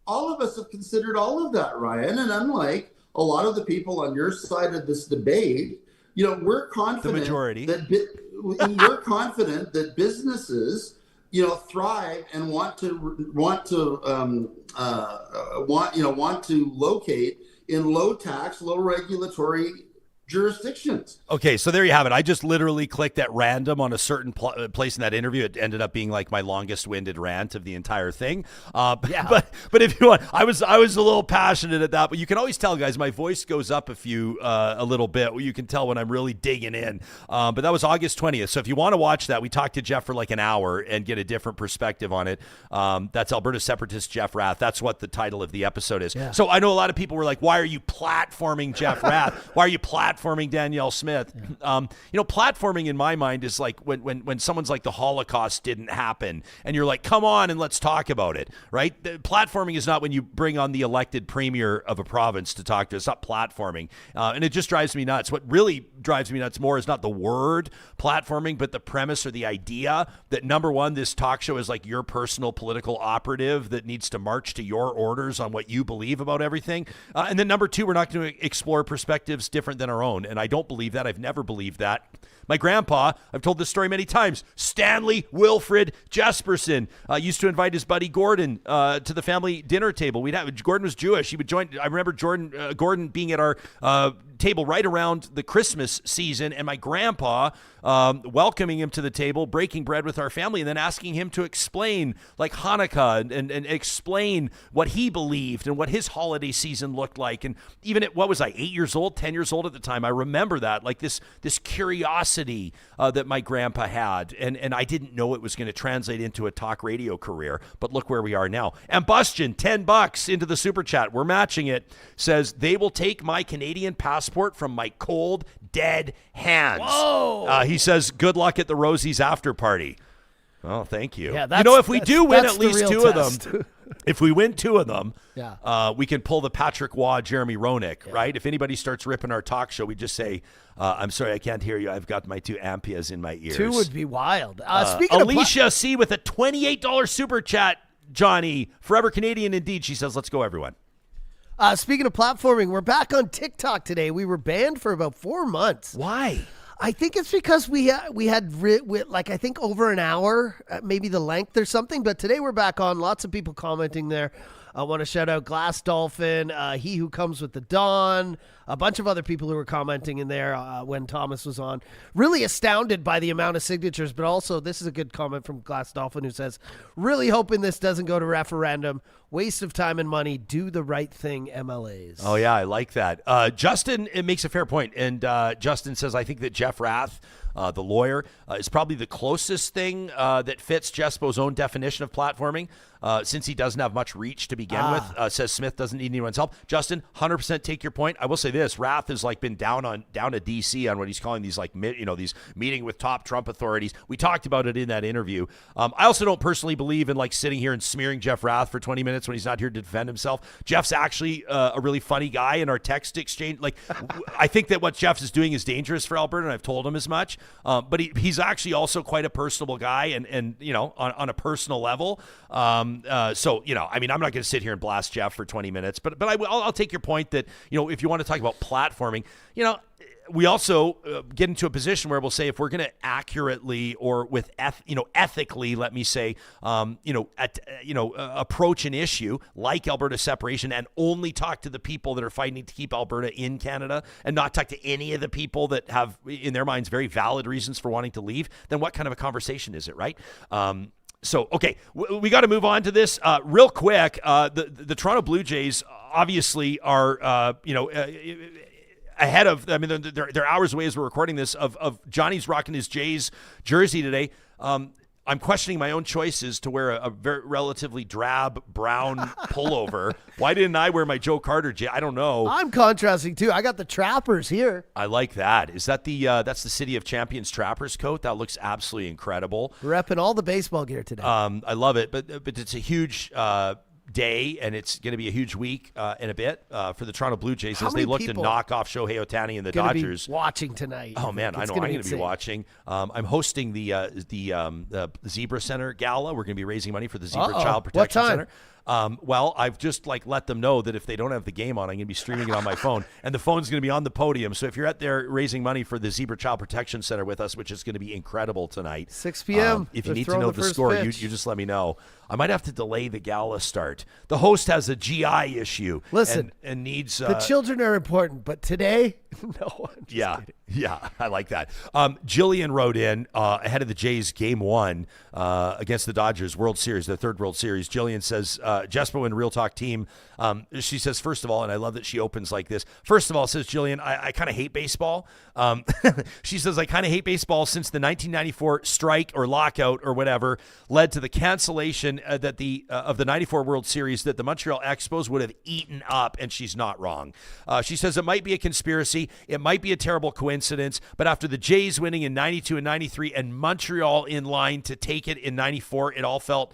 All of us have considered all of that, Ryan. And unlike a lot of the people on your side of this debate, we're confident. The majority. We're confident that businesses, thrive and want to locate in low tax, low regulatory jurisdictions. Okay, so there you have it. I just literally clicked at random on a certain place in that interview. It ended up being like my longest winded rant of the entire thing. But if you want, I was a little passionate at that. But you can always tell, guys, my voice goes up a little bit. You can tell when I'm really digging in. But that was August 20th. So if you want to watch that, we talked to Jeff for like an hour and get a different perspective on it. That's Alberta separatist Jeff Rath. That's what the title of the episode is. Yeah. So I know a lot of people were like, "Why are you platforming Jeff Rath? Why are you platforming Danielle Smith?" Platforming in my mind is like when someone's like the Holocaust didn't happen and you're like, come on and let's talk about it, right? Platforming is not when you bring on the elected premier of a province to talk to us. It's not platforming. And it just drives me nuts. What really drives me nuts more is not the word platforming, but the premise or the idea that, number one, this talk show is like your personal political operative that needs to march to your orders on what you believe about everything. And then number two, we're not going to explore perspectives different than our own. And I don't believe that. I've never believed that. My grandpa, I've told this story many times, Stanley Wilfred Jesperson, used to invite his buddy Gordon to the family dinner table. Gordon was Jewish. He would join. I remember Gordon being at our table right around the Christmas season, and my grandpa welcoming him to the table, breaking bread with our family, and then asking him to explain like Hanukkah and explain what he believed and what his holiday season looked like. And even at, 10 years old at the time, I remember that, like this curiosity that my grandpa had. And I didn't know it was going to translate into a talk radio career, but look where we are now. And Bustion, $10 into the super chat. We're matching it. Says, they will take my Canadian passport from my cold, dead hands. Whoa! He says, good luck at the Rosie's after party. Oh, thank you. Yeah, if we do win at least two of them, if we win two of them, we can pull the Patrick Waugh, Jeremy Roenick, right? If anybody starts ripping our talk show, we just say, I'm sorry, I can't hear you. I've got my two ampias in my ears. Two would be wild. Speaking Alicia C. with a $28 super chat, Johnny. Forever Canadian indeed. She says, let's go, everyone. Speaking of platforming, we're back on TikTok today. We were banned for about 4 months. Why? I think it's because we had I think over an hour, maybe the length or something. But today we're back on. Lots of people commenting there. I want to shout out Glass Dolphin, He Who Comes with the Dawn, a bunch of other people who were commenting in there when Thomas was on. Really astounded by the amount of signatures, but also this is a good comment from Glass Dolphin who says, really hoping this doesn't go to referendum. Waste of time and money. Do the right thing, MLAs. Oh, yeah, I like that. Justin, it makes a fair point. And Justin says, I think that Jeff Rath, the lawyer, is probably the closest thing that fits Jespo's own definition of platforming, since he doesn't have much reach to begin with. Says Smith doesn't need anyone's help. Justin, 100% take your point. I will say this: Rath has been down to DC on what he's calling these these meeting with top Trump authorities. We talked about it in that interview. I also don't personally believe in sitting here and smearing Jeff Rath for 20 minutes when he's not here to defend himself. Jeff's actually a really funny guy in our text exchange. I think that what Jeff is doing is dangerous for Alberta, and I've told him as much. But he's actually also quite a personable guy, and on a personal level. I'm not going to sit here and blast Jeff for 20 minutes, but I'll take your point that, if you want to talk about platforming, we also get into a position where we'll say, if we're going to accurately or with ethically, let me say, approach an issue like Alberta separation and only talk to the people that are fighting to keep Alberta in Canada and not talk to any of the people that have, in their minds, very valid reasons for wanting to leave, then what kind of a conversation is it, right? Okay, we got to move on to this real quick. The Toronto Blue Jays obviously are, ahead of, they're hours away as we're recording this, of Johnny's rocking his Jays jersey today. I'm questioning my own choices to wear a very relatively drab brown pullover. Why didn't I wear my Joe Carter I don't know. I'm contrasting too. I got the Trappers here. I like that. Is that that's the City of Champions Trappers coat? That looks absolutely incredible. Repping all the baseball gear today. I love it, but it's a huge day, and it's going to be a huge week in a bit for the Toronto Blue Jays as they look to knock off Shohei Ohtani and the Dodgers. Be watching tonight. Oh man, I know I'm going to be watching. I'm hosting the Zebra Center Gala. We're going to be raising money for the Zebra Child Protection Center. Well, I've just let them know that if they don't have the game on, I'm going to be streaming it on my phone, and the phone's going to be on the podium. So if you're out there raising money for the Zebra Child Protection Center with us, which is going to be incredible tonight, 6 p.m. If you need to know the score, you just let me know. I might have to delay the gala start. The host has a GI issue. Listen, and needs the children are important, but today, no. Yeah, I like that. Jillian wrote in ahead of the Jays game 1 against the Dodgers World Series, their third World Series. Jillian says, Jespo and Real Talk team, she says, first of all, and I love that she opens like this. First of all, says Jillian, I kind of hate baseball. She says, I kind of hate baseball since the 1994 strike or lockout or whatever led to the cancellation of the 94 World Series that the Montreal Expos would have eaten up, and she's not wrong. She says it might be a conspiracy. It might be a terrible coincidence, but after the Jays winning in 92 and 93 and Montreal in line to take it in 94, it all felt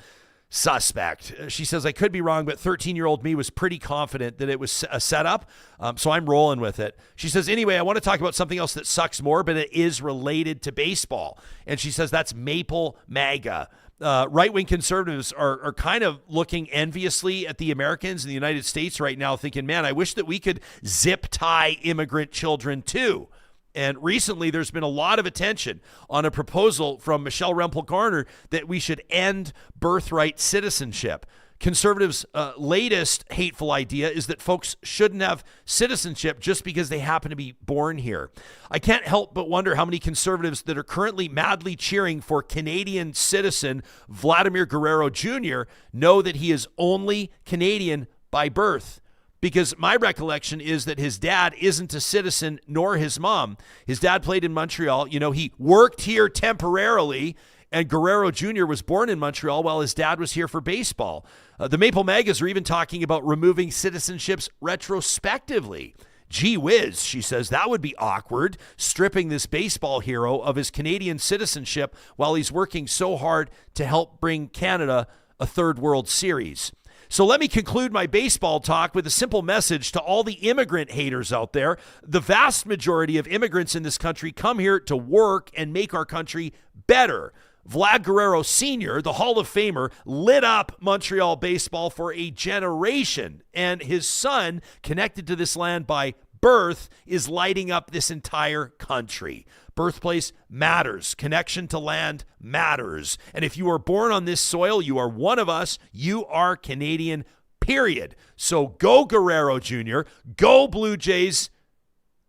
suspect. She says, I could be wrong, but 13-year-old me was pretty confident that it was a setup, so I'm rolling with it. She says, anyway, I want to talk about something else that sucks more, but it is related to baseball. And she says that's Maple MAGA. Right-wing conservatives are kind of looking enviously at the Americans in the United States right now, thinking, man, I wish that we could zip tie immigrant children too. And recently there's been a lot of attention on a proposal from Michelle Rempel-Garner that we should end birthright citizenship. Conservatives' latest hateful idea is that folks shouldn't have citizenship just because they happen to be born here. I can't help but wonder how many conservatives that are currently madly cheering for Canadian citizen Vladimir Guerrero Jr. know that he is only Canadian by birth. Because my recollection is that his dad isn't a citizen, nor his mom. His dad played in Montreal. He worked here temporarily, and Guerrero Jr. was born in Montreal while his dad was here for baseball. The Maple Magas are even talking about removing citizenships retrospectively. Gee whiz, she says, that would be awkward, stripping this baseball hero of his Canadian citizenship while he's working so hard to help bring Canada a third World Series. So let me conclude my baseball talk with a simple message to all the immigrant haters out there. The vast majority of immigrants in this country come here to work and make our country better. Vlad Guerrero Sr., the Hall of Famer, lit up Montreal baseball for a generation, and his son, connected to this land by birth, is lighting up this entire country. Birthplace matters. Connection to land matters. And if you are born on this soil, you are one of us. You are Canadian period. So go Guerrero Jr., go Blue Jays,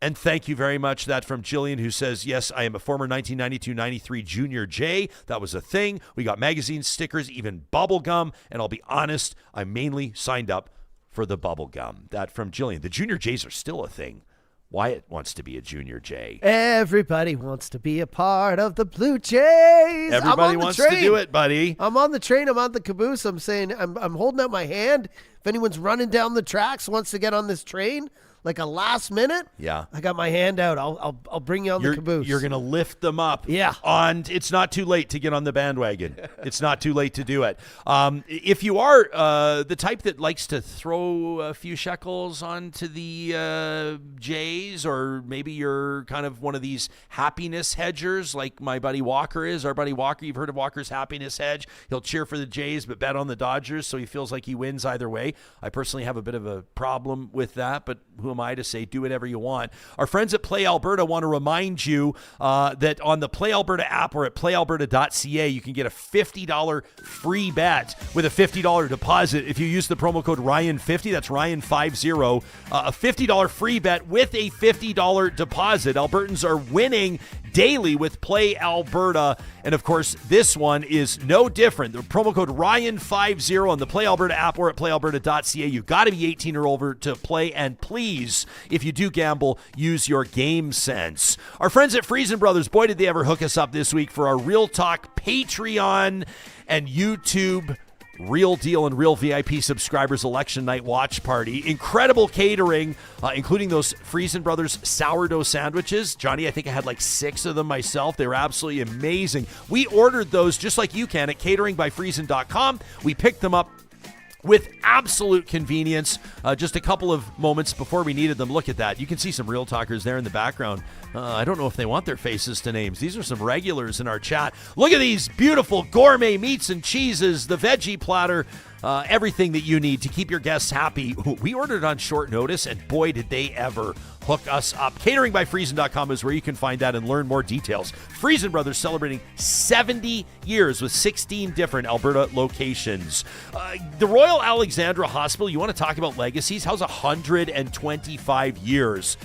and thank you very much. That from Jillian, who says, yes, I am a former 1992-93 Junior J. That was a thing. We got magazines, stickers, even bubble gum, and I'll be honest, I mainly signed up for the bubble gum. That from Jillian. The Junior Jays are still a thing. Wyatt wants to be a Junior J. Everybody wants to be a part of the Blue Jays. Everybody wants to do it, buddy. I'm on the train. I'm on the caboose. I'm saying, I'm holding out my hand. If anyone's running down the tracks, wants to get on this train, like a last minute, yeah, I got my hand out. I'll bring you on the caboose. You're gonna lift them up. Yeah. And it's not too late to get on the bandwagon. It's not too late to do it. If you are the type that likes to throw a few shekels onto the Jays, or maybe you're kind of one of these happiness hedgers like my buddy Walker is. Our buddy Walker, you've heard of Walker's happiness hedge. He'll cheer for the Jays but bet on the Dodgers, so he feels like he wins either way. I personally have a bit of a problem with that, but who am I to say do whatever you want? Our friends at Play Alberta want to remind you that on the Play Alberta app or at playalberta.ca, you can get a $50 free bet with a $50 deposit if you use the promo code Ryan50. That's Ryan50. A $50 free bet with a $50 deposit. Albertans are winning daily with Play Alberta. And of course, this one is no different. The promo code Ryan50 on the Play Alberta app or at playalberta.ca. You've got to be 18 or over to play. And please, if you do gamble, use your game sense. Our friends at Friesen Brothers, boy, did they ever hook us up this week for our Real Talk Patreon and YouTube Real Deal and Real VIP subscribers election night watch party. Incredible catering, including those Friesen Brothers sourdough sandwiches. Johnny, I think I had like 6 of them myself. They were absolutely amazing. We ordered those just like you can at cateringbyfriesen.com. We picked them up with absolute convenience, just a couple of moments before we needed them. Look at that. You can see some Real Talkers there in the background. I don't know if they want their faces to names. These are some regulars in our chat. Look at these beautiful gourmet meats and cheeses, the veggie platter, everything that you need to keep your guests happy. We ordered on short notice, and boy, did they ever hook us up. Cateringbyfriesen.com is where you can find that and learn more details. Friesen Brothers celebrating 70 years with 16 different Alberta locations. The Royal Alexandra Hospital, you want to talk about legacies? How's 125 years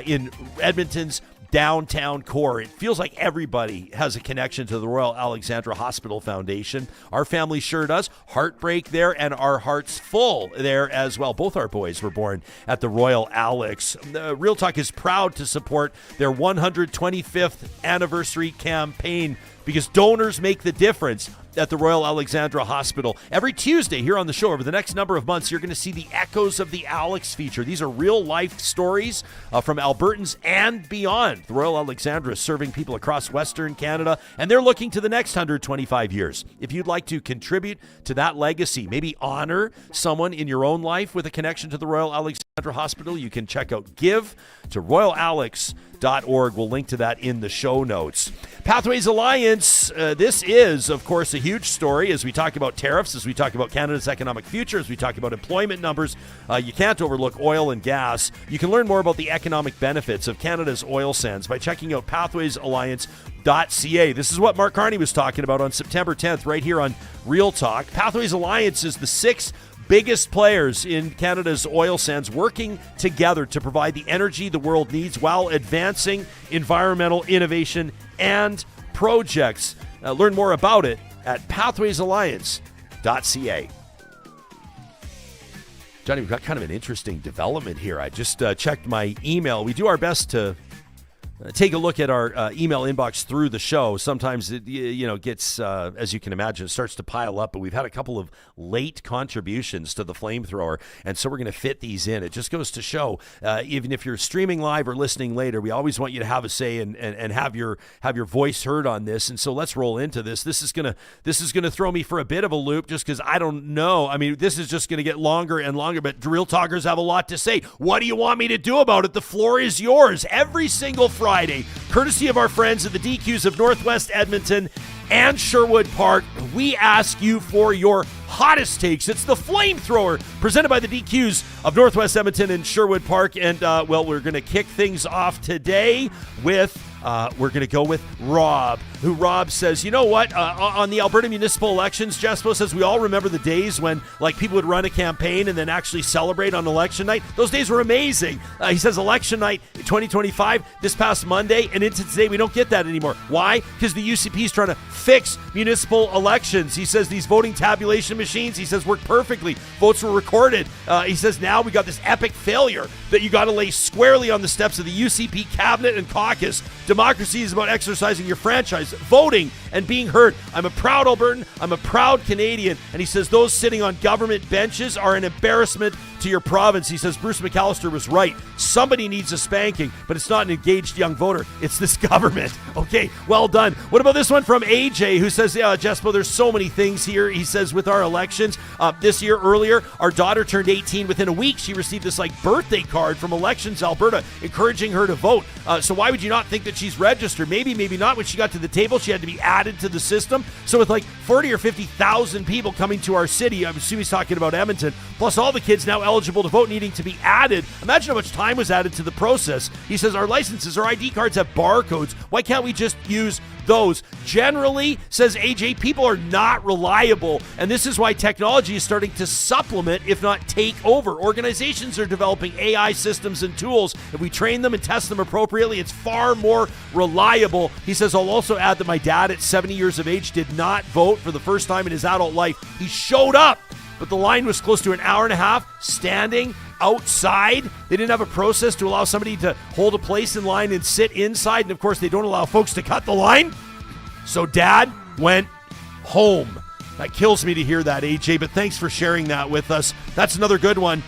in Edmonton's downtown core? It feels like everybody has a connection to the Royal Alexandra Hospital Foundation. Our family sure does. Heartbreak there, and our hearts full there as well. Both our boys were born at the Royal Alex. Real Talk is proud to support their 125th anniversary campaign, because donors make the difference at the Royal Alexandra Hospital. Every Tuesday here on the show, over the next number of months, you're going to see the Echoes of the Alex feature. These are real-life stories from Albertans and beyond. The Royal Alexandra is serving people across Western Canada, and they're looking to the next 125 years. If you'd like to contribute to that legacy, maybe honor someone in your own life with a connection to the Royal Alexandra Hospital, you can check out Give to royalalex.org. We'll link to that in the show notes. Pathways Alliance, this is, of course, a huge story as we talk about tariffs, as we talk about Canada's economic future, as we talk about employment numbers. You can't overlook oil and gas. You can learn more about the economic benefits of Canada's oil sands by checking out pathwaysalliance.ca. This is what Mark Carney was talking about on September 10th right here on Real Talk. Pathways Alliance is the 6th biggest players in Canada's oil sands working together to provide the energy the world needs while advancing environmental innovation and projects. Learn more about it at pathwaysalliance.ca. Johnny, we've got kind of an interesting development here. I just checked my email. We do our best to take a look at our email inbox through the show. Sometimes it gets, as you can imagine, it starts to pile up, but we've had a couple of late contributions to the flamethrower, and so we're going to fit these in. It just goes to show, even if you're streaming live or listening later, we always want you to have a say and have your voice heard on this. And so let's roll into this. This is gonna throw me for a bit of a loop, just because I don't know. I mean, this is just going to get longer and longer, but Real Talkers have a lot to say. What do you want me to do about it? The floor is yours. Every single Friday, courtesy of our friends at the DQs of Northwest Edmonton and Sherwood Park, we ask you for your hottest takes. It's the Flamethrower, presented by the DQs of Northwest Edmonton and Sherwood Park. And, we're going to kick things off today with We're going to go with Rob, who Rob says, you know what? On the Alberta municipal elections, Jespo says we all remember the days when like people would run a campaign and then actually celebrate on election night. Those days were amazing. He says election night 2025, this past Monday and into today, we don't get that anymore. Why? Because the UCP is trying to fix municipal elections. He says these voting tabulation machines, he says, work perfectly. Votes were recorded. He says now we got this epic failure that you got to lay squarely on the steps of the UCP cabinet and caucus. Democracy is about exercising your franchise, voting, and being heard. I'm a proud Albertan. I'm a proud Canadian. And he says those sitting on government benches are an embarrassment to your province. He says Bruce McAllister was right. Somebody needs a spanking, but it's not an engaged young voter. It's this government. Okay, well done. What about this one from AJ, who says, yeah, Jespo, there's so many things here. He says with our elections this year earlier, our daughter turned 18. Within a week, she received this like birthday card from Elections Alberta encouraging her to vote. So why would you not think that she's registered? Maybe not. When she got to the table, she had to be added to the system. So with like 40 or 50,000 people coming to our city, I'm assuming he's talking about Edmonton, plus all the kids now eligible to vote needing to be added. Imagine how much time was added to the process. He says our licenses, our ID cards have barcodes. Why can't we just use those? Generally, says AJ, people are not reliable, and this is why technology is starting to supplement, if not take over. Organizations are developing AI systems and tools. If we train them and test them appropriately, it's far more reliable. He says, I'll also add that my dad at 70 years of age did not vote for the first time in his adult life. He showed up, but the line was close to an hour and a half standing outside. They didn't have a process to allow somebody to hold a place in line and sit inside. And of course, they don't allow folks to cut the line. So Dad went home. That kills me to hear that, AJ, but thanks for sharing that with us. That's another good one.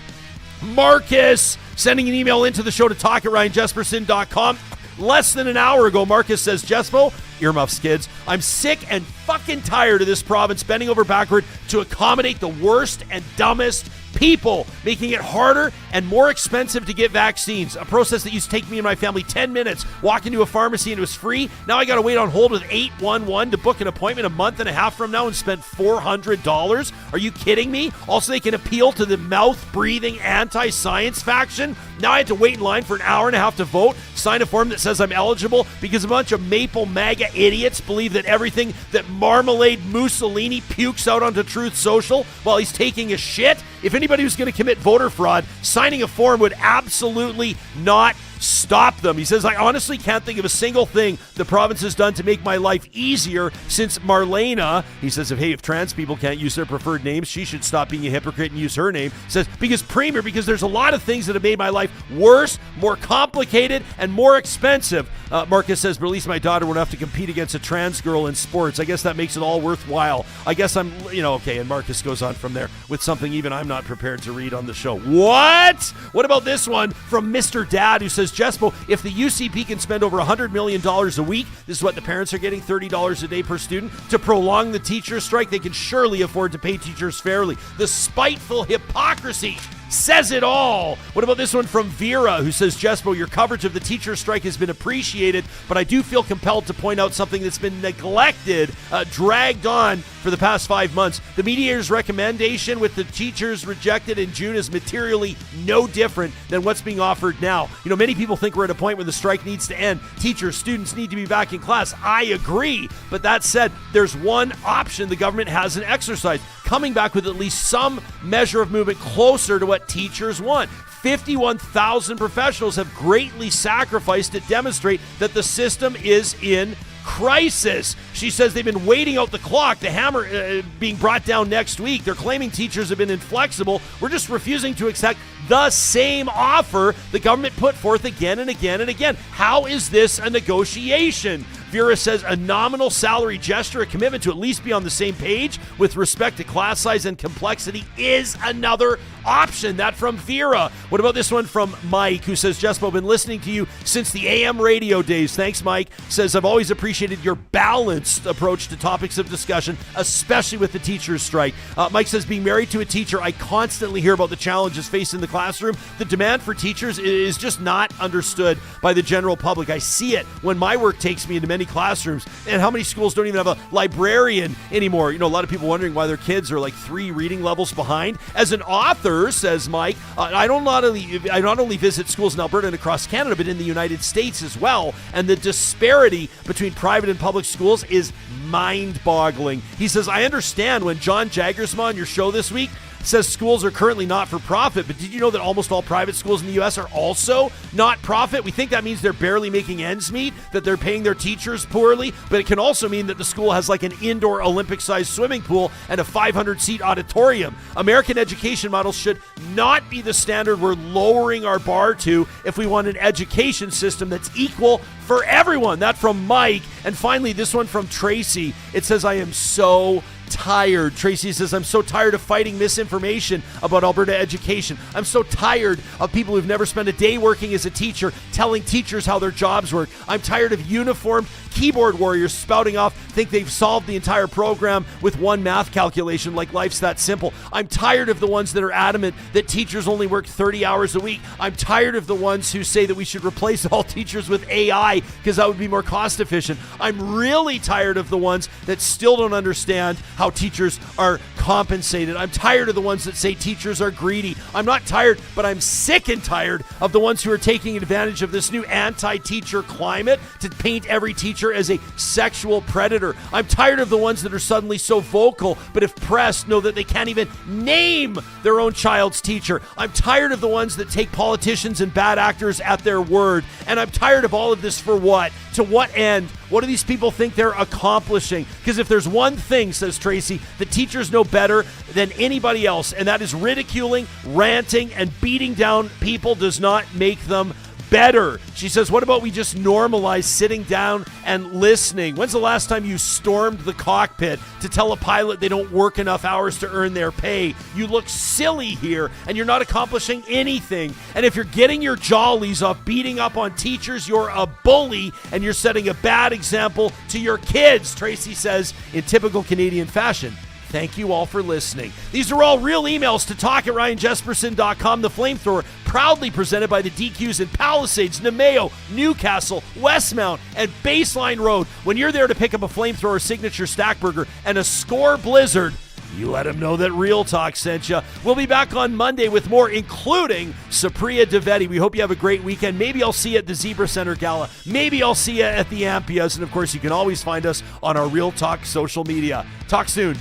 Marcus sending an email into the show to talk@ryanjesperson.com. Less than an hour ago, Marcus says, Jespo, earmuffs, kids, I'm sick and fucking tired of this province bending over backward to accommodate the worst and dumbest people, making it harder and more expensive to get vaccines. A process that used to take me and my family 10 minutes. Walk into a pharmacy and it was free. Now I got to wait on hold with 811 to book an appointment a month and a half from now and spend $400. Are you kidding me? Also, they can appeal to the mouth-breathing anti-science faction. Now I had to wait in line for an hour and a half to vote, sign a form that says I'm eligible because a bunch of Maple MAGA idiots believe that everything that Marmalade Mussolini pukes out onto Truth Social while he's taking a shit. If anybody was going to commit voter fraud, signing a form would absolutely not stop them. He says, I honestly can't think of a single thing the province has done to make my life easier since Marlena. He says, if trans people can't use their preferred names, she should stop being a hypocrite and use her name. He says, because there's a lot of things that have made my life worse, more complicated, and more expensive. Marcus says, but at least my daughter won't have to compete against a trans girl in sports. I guess that makes it all worthwhile. I guess I'm, okay. And Marcus goes on from there with something even I'm not prepared to read on the show. What about this one from Mr. Dad, who says, Jespo, if the UCP can spend over $100 million a week, this is what the parents are getting, $30 a day per student, to prolong the teacher strike, they can surely afford to pay teachers fairly. The spiteful hypocrisy says it all. What about this one from Vera, who says, Jespo, your coverage of the teacher strike has been appreciated, but I do feel compelled to point out something that's been neglected, dragged on for the past 5 months. The mediator's recommendation with the teachers rejected in June is materially no different than what's being offered now. Many people think we're at a point where the strike needs to end. Teachers, students need to be back in class. I agree. But that said, there's one option the government hasn't exercised, coming back with at least some measure of movement closer to what teachers want. 51,000 professionals have greatly sacrificed to demonstrate that the system is in crisis. She says they've been waiting out the clock, the hammer being brought down next week. They're claiming teachers have been inflexible. We're just refusing to accept the same offer the government put forth again and again and again. How is this a negotiation? Vera says a nominal salary gesture, a commitment to at least be on the same page with respect to class size and complexity is another option. That from Vera. What about this one from Mike, who says, Jespo, I've been listening to you since the AM radio days. Thanks, Mike. Says, I've always appreciated your balanced approach to topics of discussion, especially with the teachers' strike. Mike says, being married to a teacher, I constantly hear about the challenges faced in the classroom. The demand for teachers is just not understood by the general public. I see it when my work takes me into many classrooms. And how many schools don't even have a librarian anymore? A lot of people wondering why their kids are like 3 reading levels behind. As an author, sir, says Mike. I not only visit schools in Alberta and across Canada, but in the United States as well. And the disparity between private and public schools is mind-boggling. He says, I understand when John Jagersma on your show this week says schools are currently not for profit, but did you know that almost all private schools in the U.S. are also not profit? We think that means they're barely making ends meet, that they're paying their teachers poorly, but it can also mean that the school has like an indoor Olympic-sized swimming pool and a 500-seat auditorium. American education models should not be the standard we're lowering our bar to if we want an education system that's equal for everyone. That from Mike. And finally, this one from Tracy. It says, I am so tired. Tracy says, I'm so tired of fighting misinformation about Alberta education. I'm so tired of people who've never spent a day working as a teacher telling teachers how their jobs work. I'm tired of uniformed keyboard warriors spouting off, think they've solved the entire program with one math calculation like life's that simple. I'm tired of the ones that are adamant that teachers only work 30 hours a week. I'm tired of the ones who say that we should replace all teachers with AI because that would be more cost efficient. I'm really tired of the ones that still don't understand how teachers are compensated. I'm tired of the ones that say teachers are greedy. I'm not tired, but I'm sick and tired of the ones who are taking advantage of this new anti-teacher climate to paint every teacher as a sexual predator. I'm tired of the ones that are suddenly so vocal, but if pressed, know that they can't even name their own child's teacher. I'm tired of the ones that take politicians and bad actors at their word. And I'm tired of all of this for what? To what end? What do these people think they're accomplishing? Because if there's one thing, says Tracy, the teachers know better than anybody else, and that is ridiculing, ranting, and beating down people does not make them better. She says, what about we just normalize sitting down and listening? When's the last time you stormed the cockpit to tell a pilot they don't work enough hours to earn their pay? You look silly here, and you're not accomplishing anything. And if you're getting your jollies off beating up on teachers, you're a bully, and you're setting a bad example to your kids, Tracy says in typical Canadian fashion. Thank you all for listening. These are all real emails to talk@ryanjesperson.com. The Flamethrower, proudly presented by the DQs in Palisades, Nemeo, Newcastle, Westmount, and Baseline Road. When you're there to pick up a Flamethrower signature stack burger and a Score Blizzard, you let them know that Real Talk sent you. We'll be back on Monday with more, including Supriya Dwivedi. We hope you have a great weekend. Maybe I'll see you at the Zebra Center Gala. Maybe I'll see you at the Ampias. And, of course, you can always find us on our Real Talk social media. Talk soon.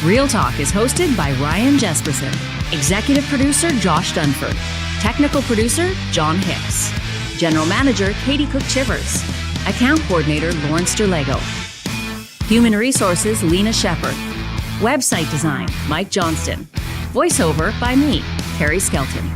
Real Talk is hosted by Ryan Jesperson. Executive producer Josh Dunford. Technical producer John Hicks. General manager Katie Cook-Chivers. Account coordinator Lawrence Derlego. Human resources Lena Shepard. Website design Mike Johnston. Voiceover by me, Terry Skelton.